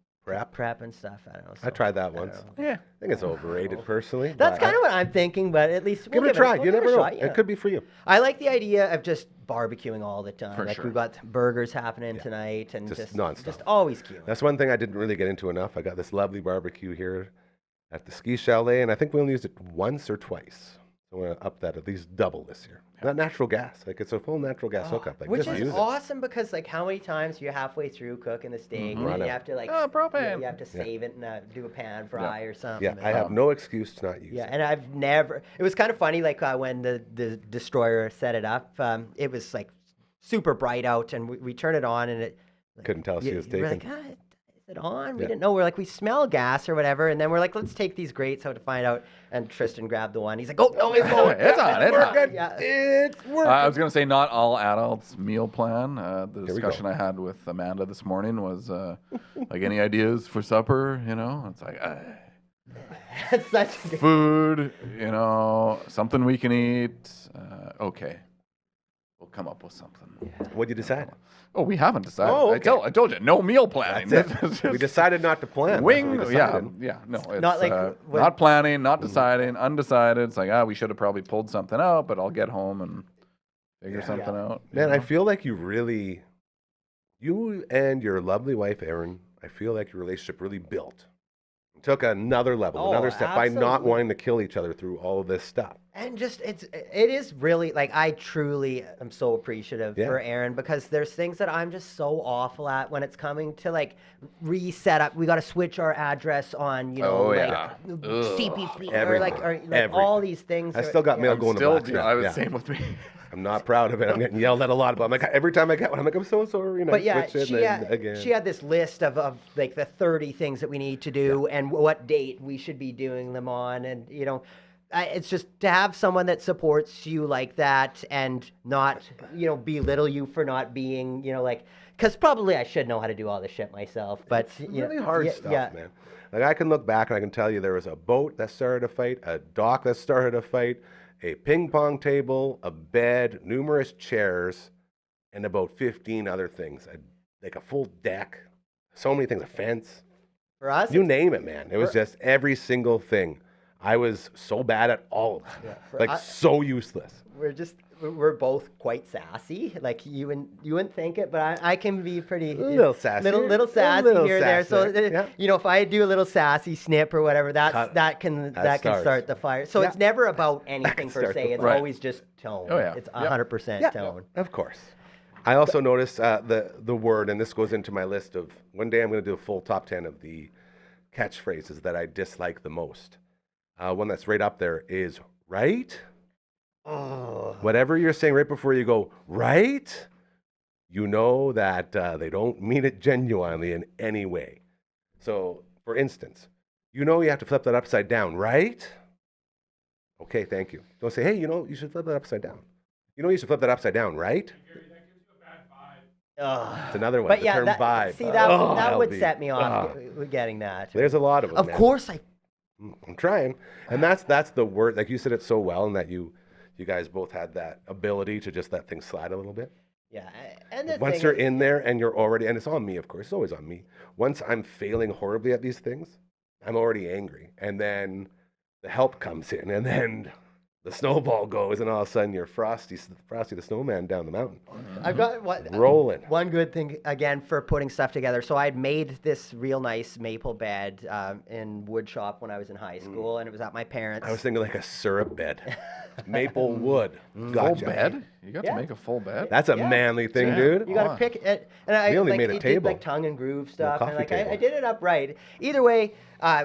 prep and stuff. I don't know. I tried that once. Yeah. I think it's overrated personally. That's kind of what I'm thinking, but at least give it a try. You never know. It could be for you. I like the idea of just barbecuing all the time. We've got burgers happening tonight and just nonstop. Just always queuing. That's one thing I didn't really get into enough. I got this lovely barbecue here at the ski chalet, and I think we only used it once or twice. So I'm going to up that at least double this year. Not natural gas. Like, it's a full natural gas hookup. Like, which is awesome because, like, how many times you're halfay through cooking the steak and then you have to, like, propane. You have to save it and do a pan fry or something. Yeah, I have no excuse to not use it. Yeah, and I've never... It was kind of funny, like, when the Destroyer set it up, it was, like, super bright out, and we turned it on, and it... Like, couldn't tell she was taking. We're like, it on? We didn't know. We're like, we smell gas or whatever. And then we're like, let's take these grates out to find out. And Tristan grabbed the one. He's like, oh, no, it's on. It's on. Yeah. It's working. I was going to say not all adults meal plan. The discussion I had with Amanda this morning was like, any ideas for supper? It's like, that's such food, something we can eat. Okay. We'll come up with something. Yeah. What'd you decide? Oh, we haven't decided. Oh, okay. I told you, no meal planning. We decided not to plan. No, it's not like not planning, not deciding, undecided. It's like, we should have probably pulled something out, but I'll get home and figure something out. Man, I feel like you and your lovely wife, Erin, I feel like your relationship really built. Took another level, another step by not wanting to kill each other through all of this stuff. And just it is really like I truly am so appreciative for Aaron because there's things that I'm just so awful at when it's coming to like reset up. We got to switch our address on, CPP or all these things. I still got mail going to box. I was the same with me. I'm not proud of it. I'm getting yelled at a lot, but I'm like every time I get one, I'm like, I'm so sorry. But yeah, she had this list of like the 30 things that we need to do and what date we should be doing them on, and it's just to have someone that supports you like that and not belittle you for not being because probably I should know how to do all this shit myself, but it's really hard stuff, man. Like I can look back and I can tell you there was a boat that started a fight, a dock that started a fight, a ping pong table, a bed, numerous chairs, and about 15 other things. Like a full deck, so many things, a fence. For us? You name it, man. It was just every single thing. I was so bad at all of them. So useless. We're both quite sassy. Like you wouldn't think it, but I can be pretty a little sassy, little sassy here or there. So if I do a little sassy snip or whatever, that can start the fire. So it's never about anything per se. It's always just tone. Oh, yeah. It's 100% tone. Of course. I also noticed the word, and this goes into my list of one day I'm going to do a full top 10 of the catchphrases that I dislike the most. One that's right up there is right. Oh. Whatever you're saying right before you go, right, you know that they don't mean it genuinely in any way. So, for instance, you have to flip that upside down, right? Okay, thank you. Don't say, hey, you should flip that upside down. You should flip that upside down, right? It's another one. But the term vibe. See, that would set me off with getting that. There's a lot of them. Of course, I'm trying, and that's the word. Like you said it so well, and that you guys both had that ability to just let things slide a little bit. Yeah, and once you're in there and you're already, and it's on me, of course, it's always on me. Once I'm failing horribly at these things, I'm already angry, and then the help comes in, and then the snowball goes, and all of a sudden you're Frosty the Snowman down the mountain. I've got rolling. One good thing again for putting stuff together. So I'd made this real nice maple bed in wood shop when I was in high school, and it was at my parents'. I was thinking like a syrup bed, maple wood. Gotcha. Full bed? You got to make a full bed? That's a manly thing, dude. You got to pick it. And I only made a table. Did like tongue and groove stuff, and like I did it upright. Either way.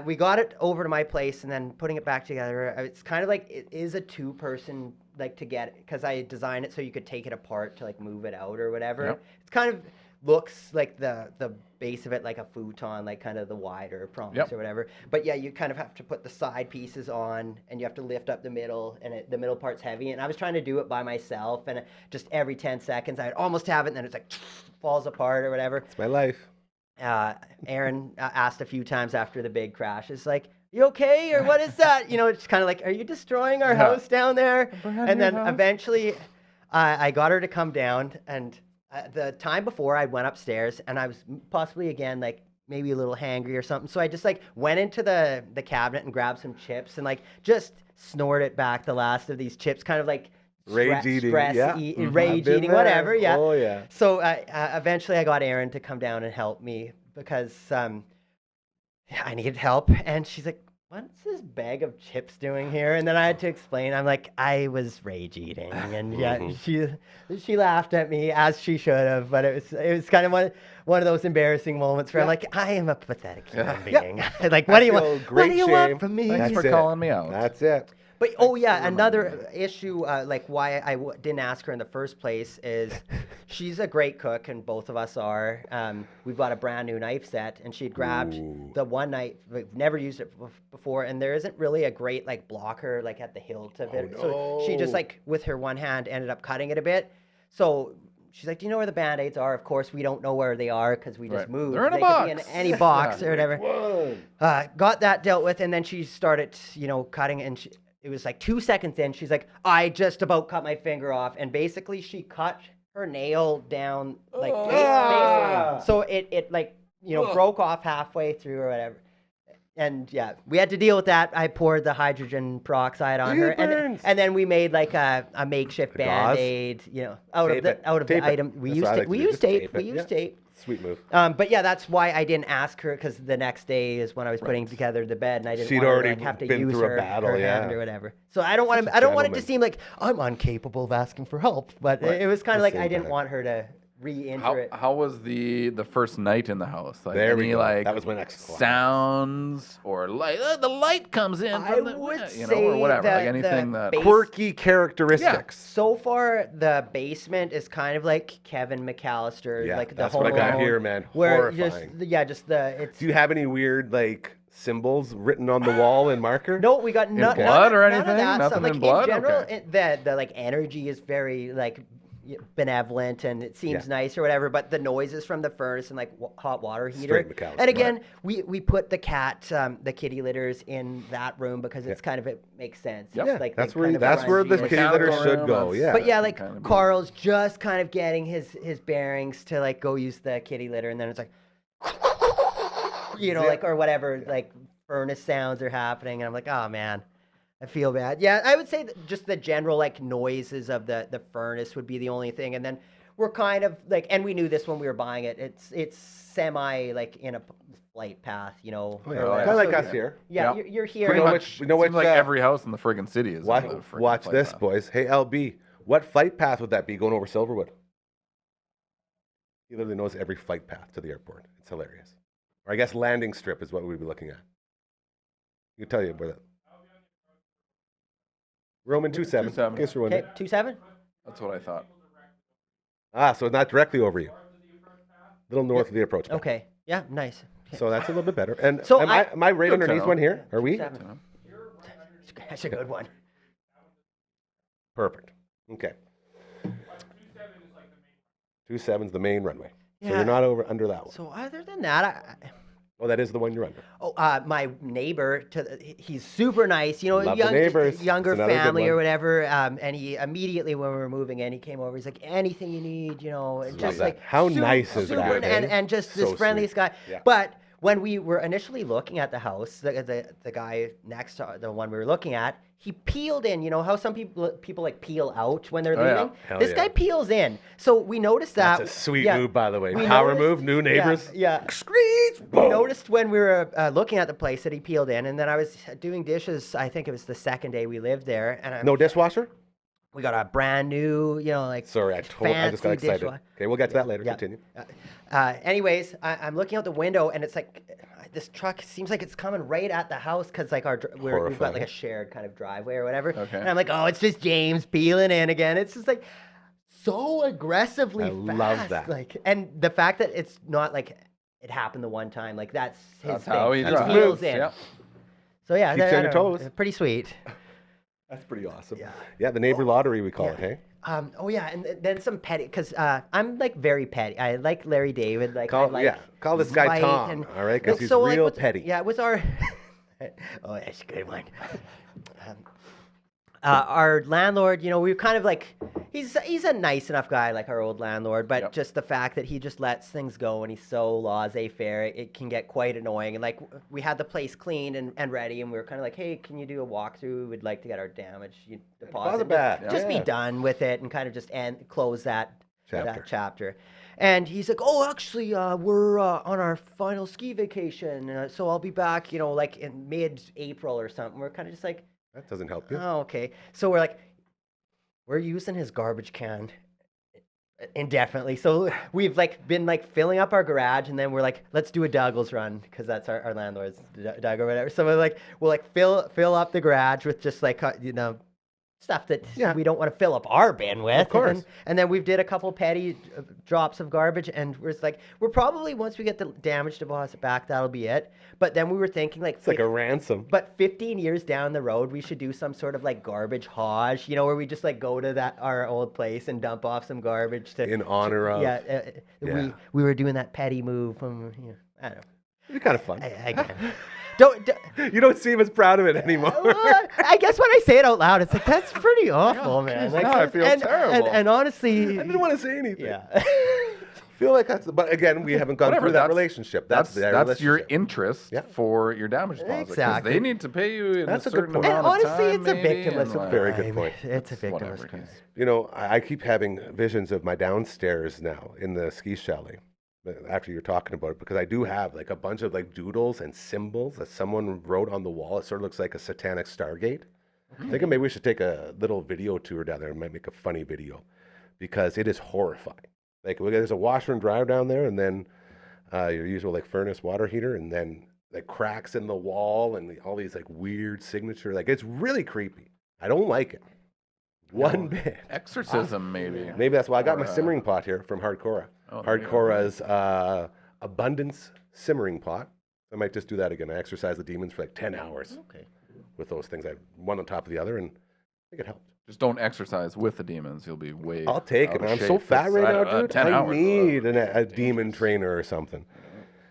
We got it over to my place, and then putting it back together. It's kind of like it is a two-person to get it, because I designed it so you could take it apart to move it out or whatever. Yep. It's kind of looks like the base of it like a futon, like kind of the wider prongs or whatever. But yeah, you kind of have to put the side pieces on, and you have to lift up the middle, and the middle part's heavy. And I was trying to do it by myself, and just every 10 seconds I'd almost have it, and then it's falls apart or whatever. It's my life. Aaron asked a few times after the big crash, it's like, you okay? Or what is that? It's kind of like, are you destroying our house down there? And then eventually I got her to come down, and the time before I went upstairs, and I was possibly again maybe a little hangry or something. So I just went into the cabinet and grabbed some chips and just snorted back the last of these chips, kind of rage eating, rage eating, whatever. Yeah. Oh yeah. So eventually, I got Erin to come down and help me because I needed help, and she's like, "What's this bag of chips doing here?" And then I had to explain. I'm like, "I was rage eating," and she laughed at me, as she should have. But it was kind of one of those embarrassing moments where I'm like, "I am a pathetic human being. What do you want? What do you want from me?" Thanks for calling me out. That's it. But another issue, why I didn't ask her in the first place is she's a great cook, and both of us are. We've got a brand new knife set, and she'd grabbed the one knife. We've never used it before, and there isn't really a great blocker at the hilt of it. So she just with her one hand ended up cutting it a bit. So she's like, "Do you know where the Band-Aids are?" Of course, we don't know where they are because we just moved. They're in a box. Could be in any box or whatever. Got that dealt with, and then she started, cutting, and it was 2 seconds in, she's like, "I just about cut my finger off," and basically she cut her nail down so it broke off halfway through or whatever. And yeah, we had to deal with that. I poured the hydrogen peroxide on her, and then we made a makeshift Band-Aid, out of the item. We used tape. Sweet move. But yeah, that's why I didn't ask her, because the next day is when I was putting together the bed, and I didn't want to have to use her hand or whatever. So I don't want it to seem like I'm incapable of asking for help. But it was kind of I didn't want her to re-injure it. How was the first night in the house? There we go. That was my next sounds or light. The light comes in. I would say or whatever. Anything that quirky characteristics. Yeah. So far, the basement is kind of like Kevin McAllister. Yeah, the that's what I got here, man. Horrifying. Do you have any weird symbols written on the wall in marker? No, we got blood or anything. Nothing in blood. In general, the energy is very benevolent, and it seems nice or whatever, but the noises from the furnace and hot water heater. And again, we put the kitty litters in that room because it's kind of, it makes sense. Yep. That's where the kitty litter should go. Yeah. But Carl's just kind of getting his bearings to go use the kitty litter, and then it's or whatever, furnace sounds are happening, and I'm like, oh man, I feel bad. Yeah, I would say that just the general like noises of the furnace would be the only thing, and then we're kind of like, and we knew this when we were buying it. It's semi like in a flight path, you know. Kind of like us here. Yeah, you're here. Pretty much. You know what? Like every house in the friggin' city is. Watch this, path. Boys. Hey, LB, what flight path would that be going over Silverwood? He literally knows every flight path to the airport. It's hilarious. Or I guess landing strip is what we'd be looking at. You can tell you where that. Roman 27. 27. In case you're wondering. Okay, 27. That's what I thought. So it's not directly over you. A little north of the approach path. Okay. Yeah. Nice. So that's a little bit better. And So am I right underneath one here? Are we? 7. That's a good one. Perfect. Okay. 27's the main runway. So Yeah. you're not under that one. So other than that, Oh, that is the one you're under. my neighbor, he's super nice. You know, Love the neighbors. younger It's another good family or one. whatever. And he immediately when we were moving in, he came over. He's like, anything you need, you know, and just that. like How nice is super, that, eh? and just So this friendliest guy. Yeah. But when we were initially looking at the house, the guy next to the one we were looking at, he peeled in. You know how some people like peel out when they're yeah. leaving? Hell This yeah. guy peels in. So we noticed that. That's a sweet yeah, move, by the way. we Power noticed- move, new neighbors. Yeah. Screech! We Boom. noticed when we were looking at the place that he peeled in, and then I was doing dishes. I think it was the second day we lived there, and No dishwasher? we got a brand new, you know, like Sorry, I just got fancy excited. dishwasher. Okay, we'll get to that later. Yeah. Continue. Anyways, I'm looking out the window, and it's like this truck seems like it's coming right at the house because like we've got Horrifying. like a shared kind of driveway or whatever. Okay. And I'm like, oh, it's just James peeling in again. It's just like so aggressively I fast. love that. Like, and the fact that it's not like it happened the one time, like that's his That's thing. how he Just drives. peels in. Yep. So yeah, Keeps you I on your don't know, toes. pretty sweet. That's pretty awesome. Yeah. Yeah, the neighbor lottery, we call Yeah. it, hey? Oh yeah, and then some petty, because I'm like very petty. I like Larry David. Like Call, I like call this guy White Tom, and- all right? Because like, he's so, like, real with- petty. Yeah, with our oh, that's a good one. Our landlord, you know, we were kind of like he's a nice enough guy, like our old landlord, but Yep. just the fact that he just lets things go and he's so laissez-faire, it can get quite annoying. And like we had the place cleaned and ready, and we were kind of like, hey, can you do a walkthrough? We'd like to get our damage deposit back. just be Yeah. done with it and kind of just close that Chapter. chapter. And he's like, oh, actually, we're on our final ski vacation, so I'll be back, you know, like in mid-April or something. We're kind of just like, That doesn't help you. oh, okay. So we're like, we're using his garbage can indefinitely. So we've like been like filling up our garage, and then we're like, let's do a Douglas run because that's our landlord's Doug or whatever. So we'll like fill up the garage with just like you know stuff that we don't want to fill up our bin with. Of course. And then we've did a couple petty drops of garbage, and we're just like, we're probably once we get the damage deposit back, that'll be it. But then we were thinking like, It's like a ransom. but 15 years down the road, we should do some sort of like garbage hajj, you know, where we just like go to our old place and dump off some garbage to In honor of. yeah. We were doing that petty move from I don't know. It's kind of fun. Again, don't. You don't seem as proud of it anymore. I guess when I say it out loud, it's like that's pretty awful, man. Like, now I feel terrible. And honestly, I didn't want to say anything. yeah. I feel like that's. But again, we haven't gone Whatever, through that that's- relationship. That's their That's your relationship. interest Yep. for your damage deposit. 'cause Exactly. They need to pay you in That's a a good certain point. amount And of honestly, time. it's a maybe, victimless and, like, Very good point. It's a victimless whatever, crime. You know, I keep having visions of my downstairs now in the ski chalet. After you're talking about it, because I do have like a bunch of like doodles and symbols that someone wrote on the wall. It sort of looks like a satanic Stargate. I'm thinking maybe we should take a little video tour down there and might make a funny video because it is horrifying. Like there's a washer and dryer down there, and then your usual like furnace water heater, and then like cracks in the wall and all these like weird signature. Like it's really creepy. I don't like it one bit. Exorcism, maybe. Maybe that's why I got my Or, simmering pot here from Hardcora. Oh, there you go. Hardcora's abundance simmering pot. I might just do that again. I exercise the demons for like 10 hours Okay. with those things. I one on top of the other, and I think it helped. Just don't exercise with the demons. You'll be way. I'll take out it. of I'm shape. so fat It's, right I now, don't know, dude. 10 I hours. need a demon trainer or something.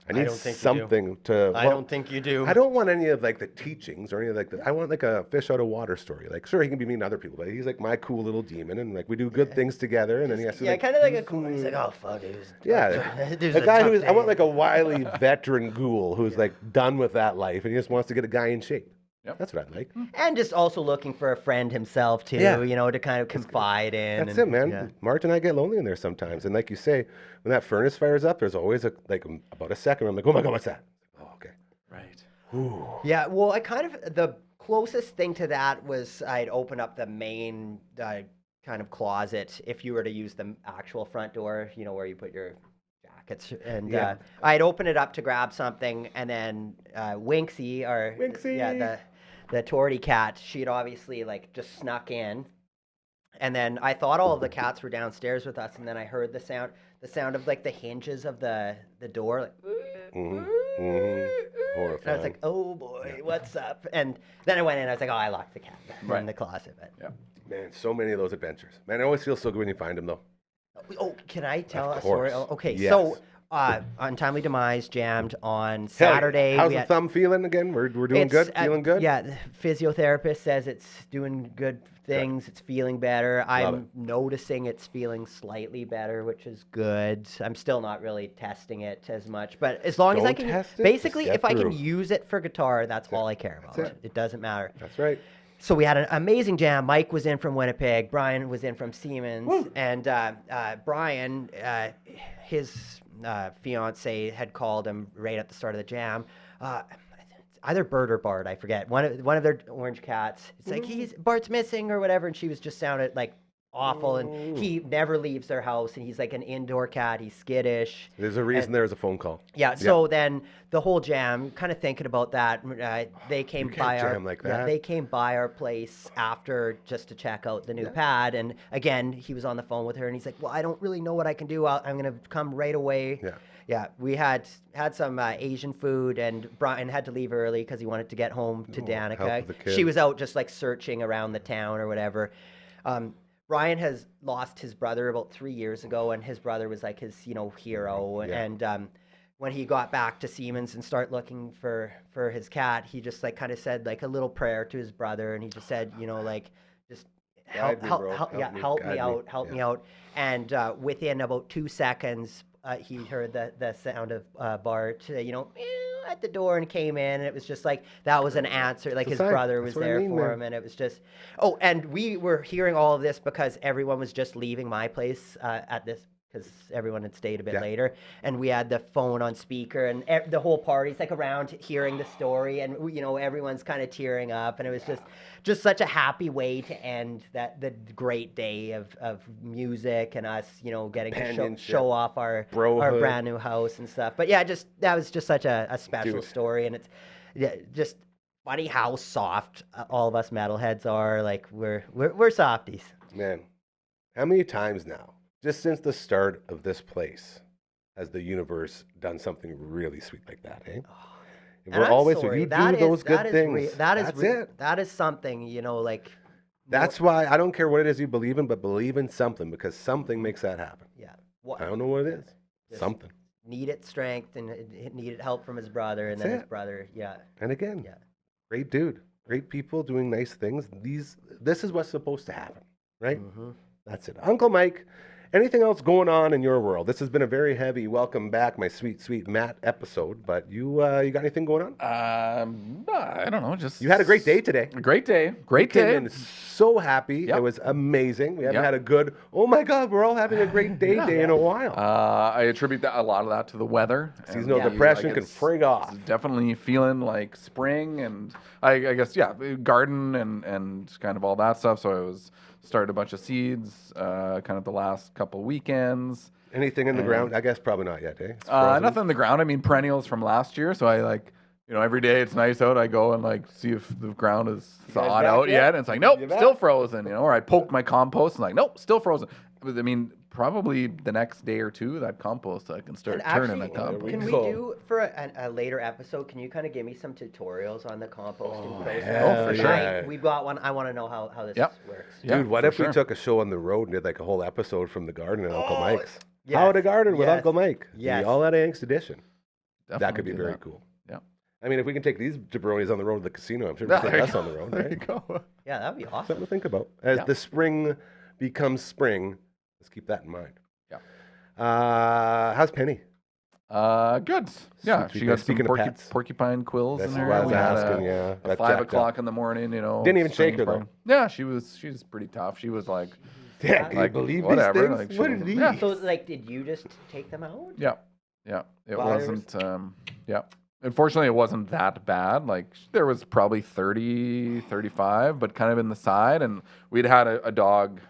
I need something to. I don't think you do. I don't want any of like the teachings or any of like I want like a fish out of water story. Like, sure, he can be mean to other people, but he's like my cool little demon, and like we do good things together. And then he has to kind of like a cool. He's like, oh fuck, a guy who's. I want like a wily veteran ghoul who's like done with that life, and he just wants to get a guy in shape. Yep. That's what I'd like. And just also looking for a friend himself, too, to kind of confide in. That's it, man. Yeah. Mark and I get lonely in there sometimes. And like you say, when that furnace fires up, there's always about a second where I'm like, oh my God, what's that? Oh, okay. Right. Ooh. Yeah, well, the closest thing to that was I'd open up the main kind of closet if you were to use the actual front door, where you put your jackets. And I'd open it up to grab something, and then Winksy, the Torty cat, she'd obviously just snuck in, and then I thought all of the cats were downstairs with us, and then I heard the sound of the hinges of the door, Horrifying. And I was like, oh boy, what's up? And then I went in, I was like, oh, I locked the cat in the closet. But man, so many of those adventures. Man, it always feels so good when you find them though. Oh, can I tell a story? Oh, okay, yes. So Untimely Demise jammed on Saturday. How's the thumb feeling again? We're doing good? Feeling good? Yeah, the physiotherapist says it's doing good things. It's feeling better. I'm noticing it's feeling slightly better, which is good. I'm still not really testing it as much. But as long as I can, basically, if I can use it for guitar, that's all I care about. It doesn't matter. That's right. So we had an amazing jam. Mike was in from Winnipeg. Brian was in from Siemens. Woo. And Brian, his fiance had called him right at the start of the jam. Either Bert or Bart, I forget. One of their orange cats. It's like Bart's missing or whatever, and she was just sounded like awful. And he never leaves their house, and he's like an indoor cat. He's skittish. There's a reason there's a phone call. Yeah. So then the whole jam, kind of thinking about that, they came by they came by our place after just to check out the new pad. And again, he was on the phone with her, and he's like, "Well, I don't really know what I can do. I'm gonna come right away." Yeah. Yeah, we had some Asian food, and Brian had to leave early because he wanted to get home to Danica. She was out just searching around the town or whatever. Brian has lost his brother about 3 years ago, and his brother was like his hero. Yeah. And when he got back to Siemens and started looking for his cat, he just kind of said a little prayer to his brother, and he just said, just help me out. And within about 2 seconds, he heard the sound of Bart, at the door, and came in, and it was just that was an answer. His brother was there for him, and it was just. Oh, and we were hearing all of this because everyone was just leaving my place at this. Because everyone had stayed a bit later, and we had the phone on speaker, and the whole party's around hearing the story, and everyone's kind of tearing up, and it was just such a happy way to end the great day of music and us getting to show off our brand new house and stuff. But yeah, that was just such a special story, and it's just funny how soft all of us metalheads are. We're softies. Man, how many times now? Just since the start of this place, has the universe done something really sweet like that, eh? We're always, if you do those good things, that's it. That is something, That's why I don't care what it is you believe in, but believe in something, because something makes that happen. Yeah. I don't know what it is. Just something. Needed strength and needed help from his brother, and then his brother, And again, great dude, great people doing nice things. This is what's supposed to happen, right? Mm-hmm. That's it. Uncle Mike. Anything else going on in your world? This has been a very heavy welcome back, my sweet, sweet Matt episode. But you got anything going on? I don't know. Just you had a great day today. A great day. Great day. And so happy. Yep. It was amazing. We haven't had a good. Oh my God, we're all having a great day in a while. I attribute a lot of that to the weather. Seasonal depression can frig off. Definitely feeling like spring, and I guess garden and kind of all that stuff. So I was. Started a bunch of seeds, kind of the last couple weekends. Anything in the ground? I guess probably not yet, eh? Nothing in the ground. I mean, perennials from last year. So I every day it's nice out. I go and see if the ground is thawed out yet. And it's nope, still frozen. Or I poke my compost and nope, still frozen. I mean, probably the next day or two, that compost I can start turning a compost. Can we do for a later episode? Can you kind of give me some tutorials on the composting process? Oh, for sure. We've got one. I want to know how this works. Dude, what if we took a show on the road and did a whole episode from the garden at Uncle Mike's? How to garden with Uncle Mike. Yes. The All Out of Angst edition. That could be very cool. Yeah. I mean, if we can take these jabronis on the road to the casino, I'm sure we can take us on the road, right? There you go. Yeah, that'd be awesome. Something to think about. As the spring becomes spring, let's keep that in mind. Yeah. How's Penny? Good. Yeah, she got some porcupine quills in her. I was asking, at 5 o'clock in the morning, Didn't even shake her, though. Yeah, she's pretty tough. She was like, can you believe whatever. These things? What are these? Yeah. So, did you just take them out? Yeah. It wasn't, Unfortunately, it wasn't that bad. There was probably 30, 35, but kind of in the side. And we'd had a dog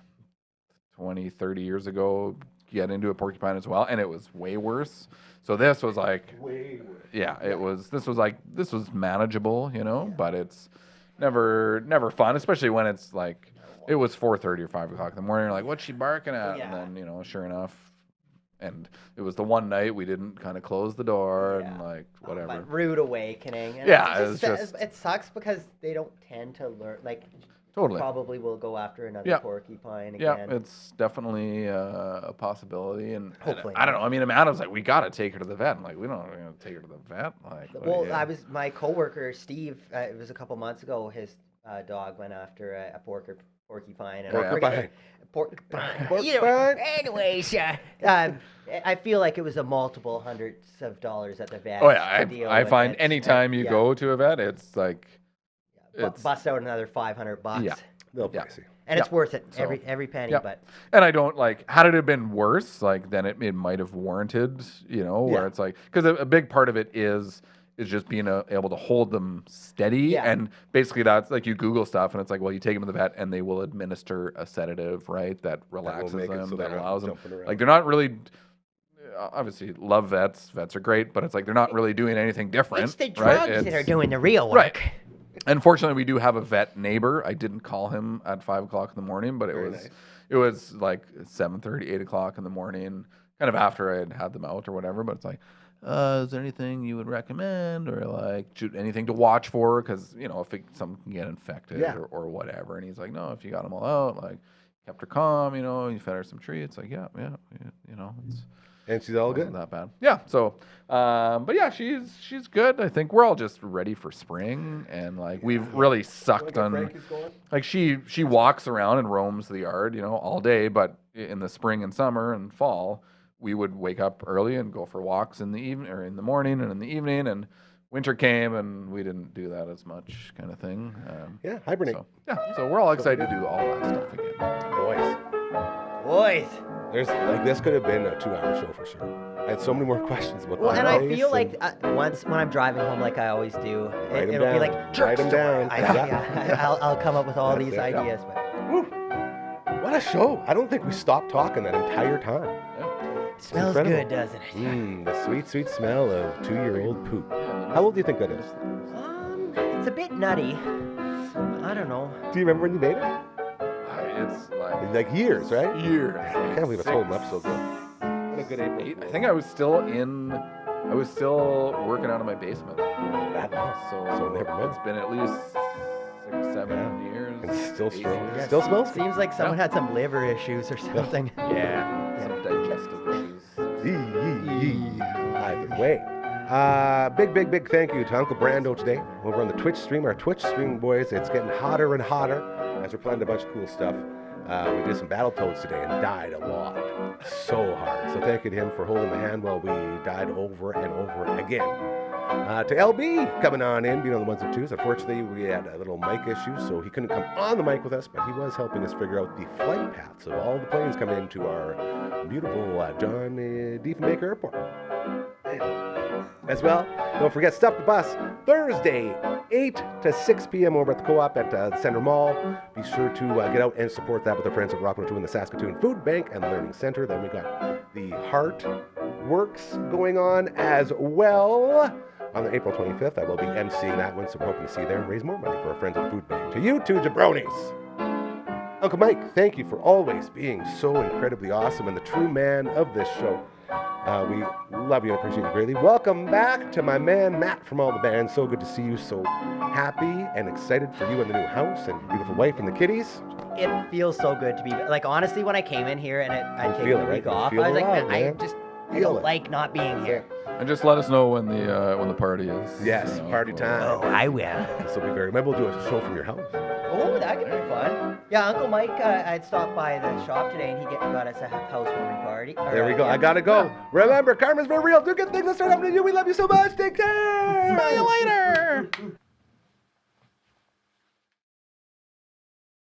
20, 30 years ago get into a porcupine as well, and it was way worse. So this was way worse. Yeah, this was manageable, but it's never fun, especially when it's it was 4:30 or 5 o'clock in the morning. You're like, what's she barking at? Yeah. And then, sure enough, and it was the one night we didn't kind of close the door and whatever. But rude awakening. And it sucks because they don't tend to learn. Totally. Probably will go after another porcupine again. Yeah, it's definitely a possibility. And hopefully. I don't know. I mean, Adam's we got to take her to the vet. I'm we don't take her to the vet. My coworker, Steve, it was a couple months ago, his dog went after a porcupine. And porcupine. Anyways, I feel like it was a multiple hundreds of dollars at the vet. Oh, yeah. I find anytime you go to a vet, it's bust out another $500. Yeah, they'll pricey. And it's worth it, every penny. Yeah. But and I don't had it have been worse, then it might have warranted, where it's because a big part of it is just being able to hold them steady, and basically that's you Google stuff, and it's you take them to the vet, and they will administer a sedative, right, that relaxes them, that allows them, they're not really. Obviously, love vets. Vets are great, but it's they're not really doing anything different. It's the drugs that are doing the real work. Right. Unfortunately, we do have a vet neighbor. I didn't call him at 5 o'clock in the morning, but it was 7:30, 8 o'clock in the morning, kind of after I had them out or whatever. But it's is there anything you would recommend or anything to watch for? Because if some can get infected or whatever. And he's no, if you got them all out, kept her calm, you fed her some treats. It's. And she's all good. Not that bad. Yeah. So, but yeah, she's good. I think we're all just ready for spring, and we've really sucked on. She walks around and roams the yard, all day. But in the spring and summer and fall, we would wake up early and go for walks in the evening or in the morning and in the evening. And winter came, and we didn't do that as much, kind of thing. Hibernate. So we're all excited to do all that stuff again. Boys. There's this could have been a 2-hour show for sure. I had so many more questions about. Well, and I feel once when I'm driving home, like I always do, it'll be write them down. I'll come up with all these ideas. But woo, what a show! I don't think we stopped talking that entire time. Yeah. It smells good, doesn't it? The sweet, sweet smell of 2-year-old poop. How old do you think that is? It's a bit nutty. I don't know. Do you remember when you made it? It's years, right? Years. I can't believe it's holding up so good. What a good April. I think I was still working out of my basement. So never mind. It's been at least 6, 7 years. And still strong. Yeah, still smells. Seems like someone had some liver issues or something. Yeah. Some digestive issues. Either way. Big thank you to Uncle Brando today over on the Twitch stream. Our Twitch stream, boys, it's getting hotter and hotter as we're playing a bunch of cool stuff. We did some Battletoads today and died a lot. So hard. So thank you to him for holding the hand while we died over and over again. To LB coming on in, being on the ones and twos. Unfortunately, we had a little mic issue, so he couldn't come on the mic with us, but he was helping us figure out the flight paths of all the planes coming into our beautiful John Diefenbaker Airport. As well, don't forget Stuff the Bus, Thursday, 8 to 6 p.m. over at the Co-op at the Center Mall. Be sure to get out and support that with our friends at Rock 102 in the Saskatoon Food Bank and Learning Center. Then we got the Heart Works going on as well. On April 25th, I will be emceeing that one, so we're hoping to see you there and raise more money for our friends at the Food Bank. To you two jabronis. Uncle Mike, thank you for always being so incredibly awesome and the true man of this show. We love you and appreciate you greatly. Welcome back to my man Matt from all the bands. So good to see you. So happy and excited for you and the new house and your beautiful wife and the kitties. It feels so good to be honestly, when I came in here and I'd taken the week off, I was like, man, I don't like not being here. And just let us know when the party is. Yes, party time. Oh, I will. This will be very. Maybe we'll do a show from your house. Oh, that could be fun. Yeah, Uncle Mike, I'd stopped by the shop today and he got us a housewarming party. There we go. I gotta go. Remember, karma's very real. Do good things. Let's start happening to you. We love you so much. Take care. See you later.